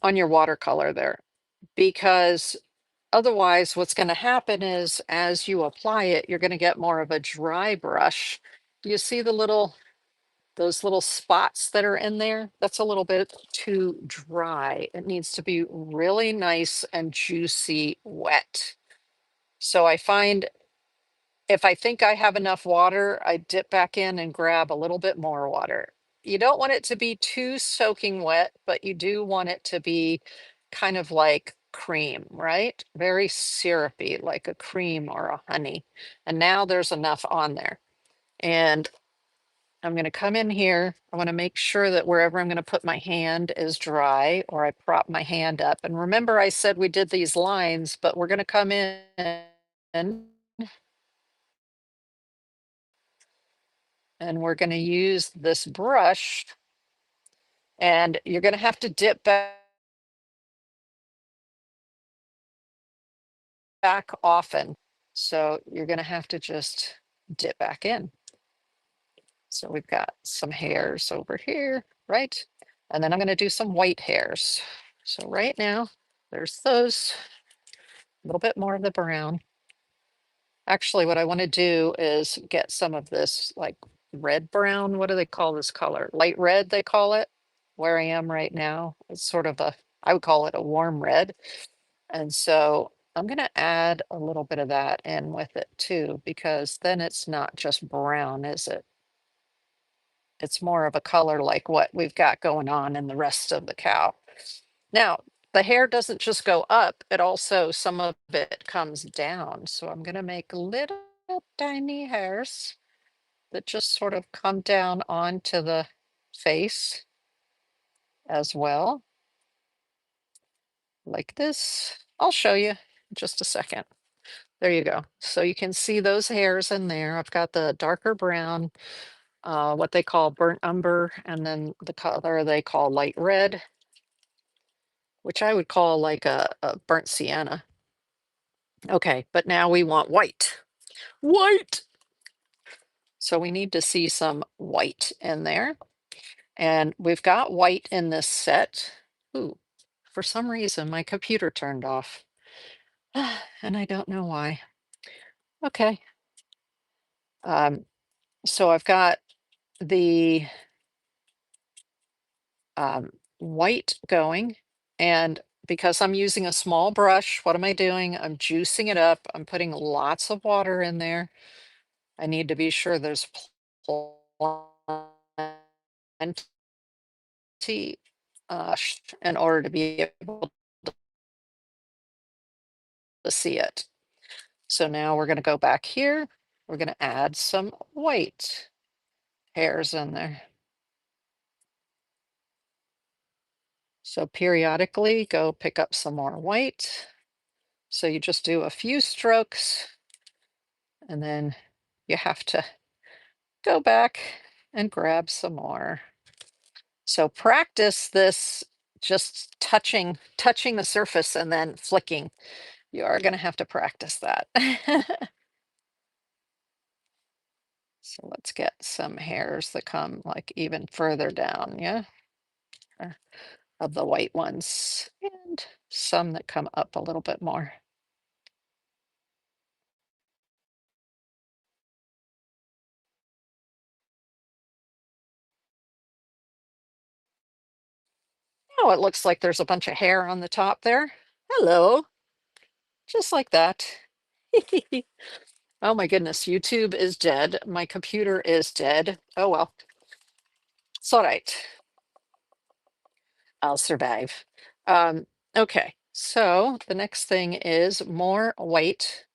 watercolor there, because otherwise what's going to happen is as you apply it, you're going to get more of a dry brush. Do you see those little spots that are in there? That's a little bit too dry. It needs to be really nice and juicy wet. So I find if I think I have enough water, I dip back in and grab a little bit more water. You don't want it to be too soaking wet, but you do want it to be kind of like cream, right? Very syrupy, like a cream or a honey. And now there's enough on there. And I'm going to come in here. I want to make sure that wherever I'm going to put my hand is dry, or I prop my hand up. And remember, I said we did these lines, but we're going to come in and we're going to use this brush, and you're going to have to dip back often. So you're going to have to just dip back in. So we've got some hairs over here, right? And then I'm going to do some white hairs. So right now, there's those, a little bit more of the brown. Actually, what I want to do is get some of this like red brown. What do they call this color? Light red, they call it. Where I am right now, it's sort of a, I would call it a warm red. And so I'm going to add a little bit of that in with it too, because then it's not just brown, is it? It's more of a color like what we've got going on in the rest of the cow. Now, the hair doesn't just go up, it also, some of it comes down. So I'm going to make little tiny hairs that just sort of come down onto the face as well, like this. I'll show you in just a second. There you go. So you can see those hairs in there. I've got the darker brown, what they call burnt umber, and then the color they call light red, which I would call like a burnt sienna. Okay, but now we want white. White! So we need to see some white in there. And we've got white in this set. Ooh, for some reason my computer turned off. And I don't know why. Okay. Um, so I've got the white going, and because I'm using a small brush, what am I doing? I'm juicing it up. I'm putting lots of water in there. I need to be sure there's plenty in order to be able to see it. So now we're going to go back here. We're going to add some white hairs in there. So periodically go pick up some more white. So you just do a few strokes and then you have to go back and grab some more. So practice this, just touching the surface and then flicking. You are going to have to practice that. So let's get some hairs that come like even further down, yeah, of the white ones, and some that come up a little bit more. Oh, it looks like there's a bunch of hair on the top there. Hello, just like that. Oh my goodness, YouTube is dead. My computer is dead. Oh well, it's all right. I'll survive. Okay, so the next thing is more white.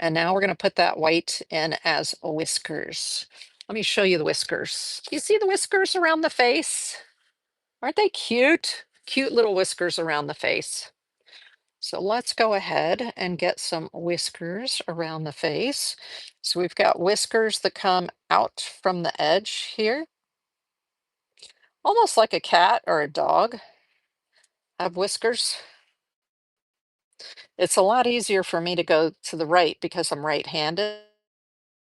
And now we're going to put that white in as whiskers. Let me show you the whiskers. You see the whiskers around the face? Aren't they cute? Cute little whiskers around the face. So let's go ahead and get some whiskers around the face. So we've got whiskers that come out from the edge here, almost like a cat or a dog have whiskers. It's a lot easier for me to go to the right because I'm right-handed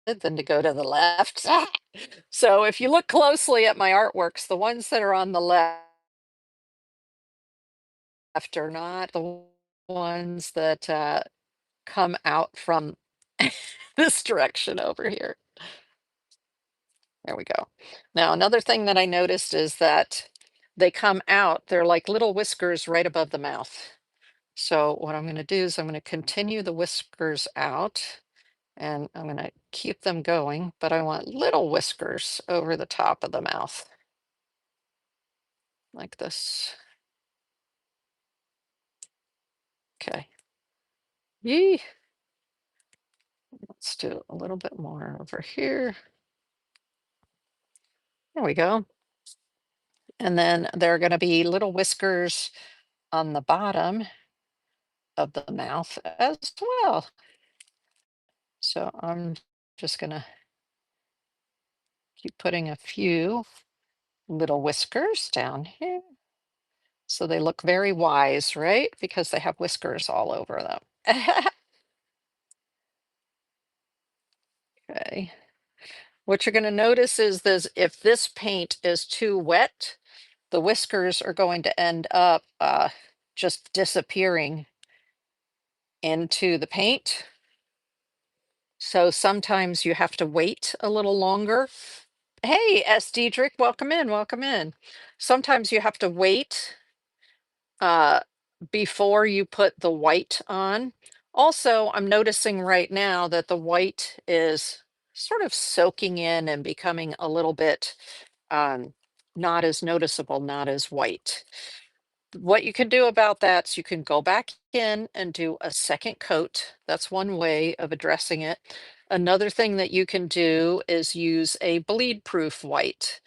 than to go to the left. So if you look closely at my artworks, the ones that are on the left are not the ones that come out from this direction over here. There we go. Now, another thing that I noticed is that they come out, they're like little whiskers right above the mouth. So what I'm going to do is I'm going to continue the whiskers out and I'm going to keep them going, but I want little whiskers over the top of the mouth like this. Okay. Yee. Let's do a little bit more over here. There we go. And then there are going to be little whiskers on the bottom of the mouth as well. So I'm just going to keep putting a few little whiskers down here. So they look very wise, right? Because they have whiskers all over them. Okay. What you're going to notice is this, if this paint is too wet, the whiskers are going to end up just disappearing into the paint. So sometimes you have to wait a little longer. Hey, S. Diedrich, welcome in, welcome in. Sometimes you have to wait uh, before you put the white on. Also, I'm noticing right now that the white is sort of soaking in and becoming a little bit um, not as noticeable, not as white. What you can do about that is you can go back in and do a second coat. That's one way of addressing it. Another thing that you can do is use a bleed proof white.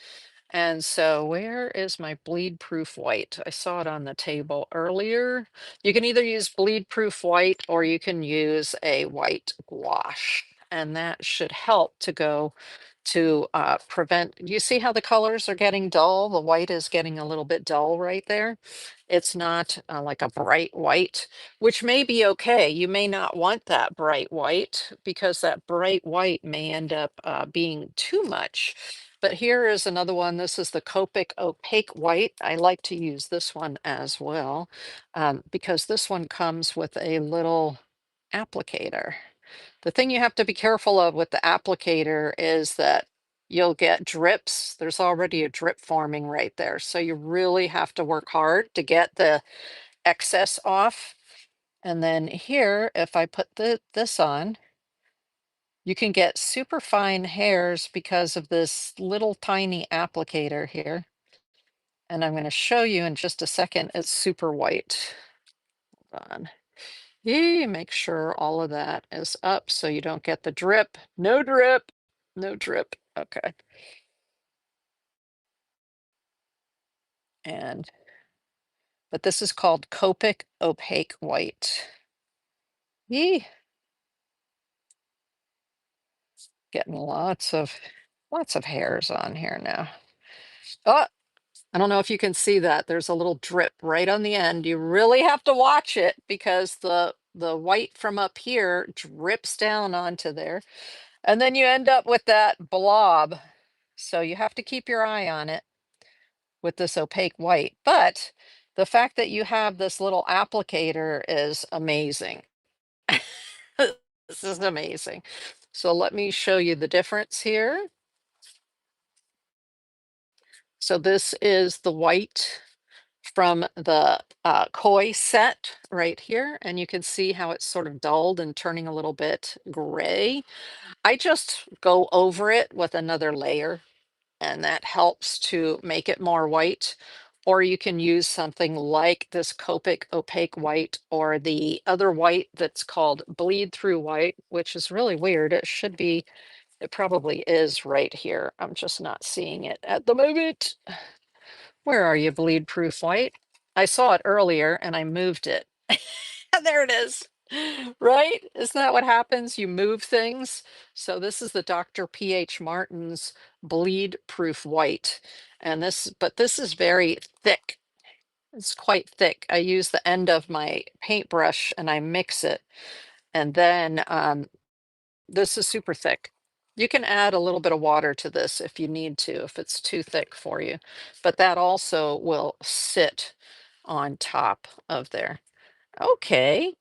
And so where is my bleed proof white? I saw it on the table earlier. You can either use bleed proof white or you can use a white gouache. And that should help to go to prevent, you see how the colors are getting dull? The white is getting a little bit dull right there. It's not like a bright white, which may be okay. You may not want that bright white because that bright white may end up being too much. But here is another one. This is the Copic Opaque White. I like to use this one as well because this one comes with a little applicator. The thing you have to be careful of with the applicator is that you'll get drips. There's already a drip forming right there. So you really have to work hard to get the excess off. And then here, if I put this on, you can get super fine hairs because of this little tiny applicator here. And I'm going to show you in just a second. It's super white. Hold on. Make sure all of that is up so you don't get the drip. No drip. No drip. Okay. And but this is called Copic Opaque White. Yee. Getting lots of hairs on here now. Oh, I don't know if you can see that. There's a little drip right on the end. You really have to watch it because the white from up here drips down onto there. And then you end up with that blob. So you have to keep your eye on it with this opaque white. But the fact that you have this little applicator is amazing. This is amazing. So let me show you the difference here. So this is the white from the koi set right here. And you can see how it's sort of dulled and turning a little bit gray. I just go over it with another layer and that helps to make it more white. Or you can use something like this Copic Opaque White or the other white that's called Bleed Through White, which is really weird. It should be, it probably is right here. I'm just not seeing it at the moment. Where are you, Bleed Proof White? I saw it earlier and I moved it. There it is. Right? Isn't that what happens? You move things. So this is the Dr. P.H. Martin's Bleed Proof White. And but this is very thick. It's quite thick. I use the end of my paintbrush and I mix it. And then this is super thick. You can add a little bit of water to this if you need to, if it's too thick for you. But that also will sit on top of there. Okay,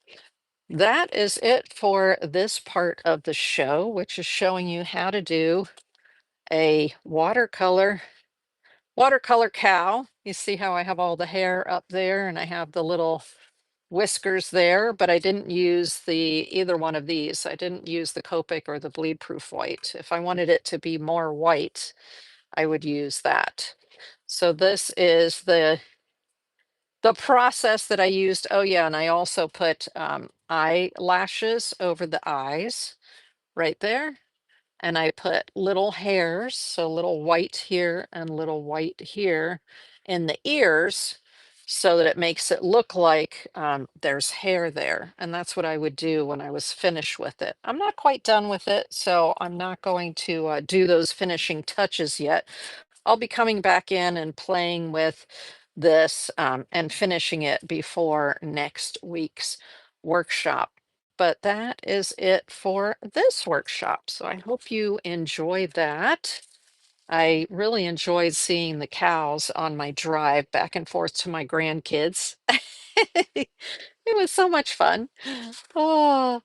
that is it for this part of the show, which is showing you how to do a watercolor cow. You see how I have all the hair up there and I have the little whiskers there, but I didn't use either one of these. I didn't use the Copic or the bleed proof white. If I wanted it to be more white, I would use that. So this is the process that I used. Oh yeah, and I also put eyelashes over the eyes right there. And I put little hairs, so little white here and little white here in the ears so that it makes it look like there's hair there. And that's what I would do when I was finished with it. I'm not quite done with it, so I'm not going to do those finishing touches yet. I'll be coming back in and playing with this and finishing it before next week's workshop. But that is it for this workshop. So I hope you enjoyed that. I really enjoyed seeing the cows on my drive back and forth to my grandkids. It was so much fun. Oh.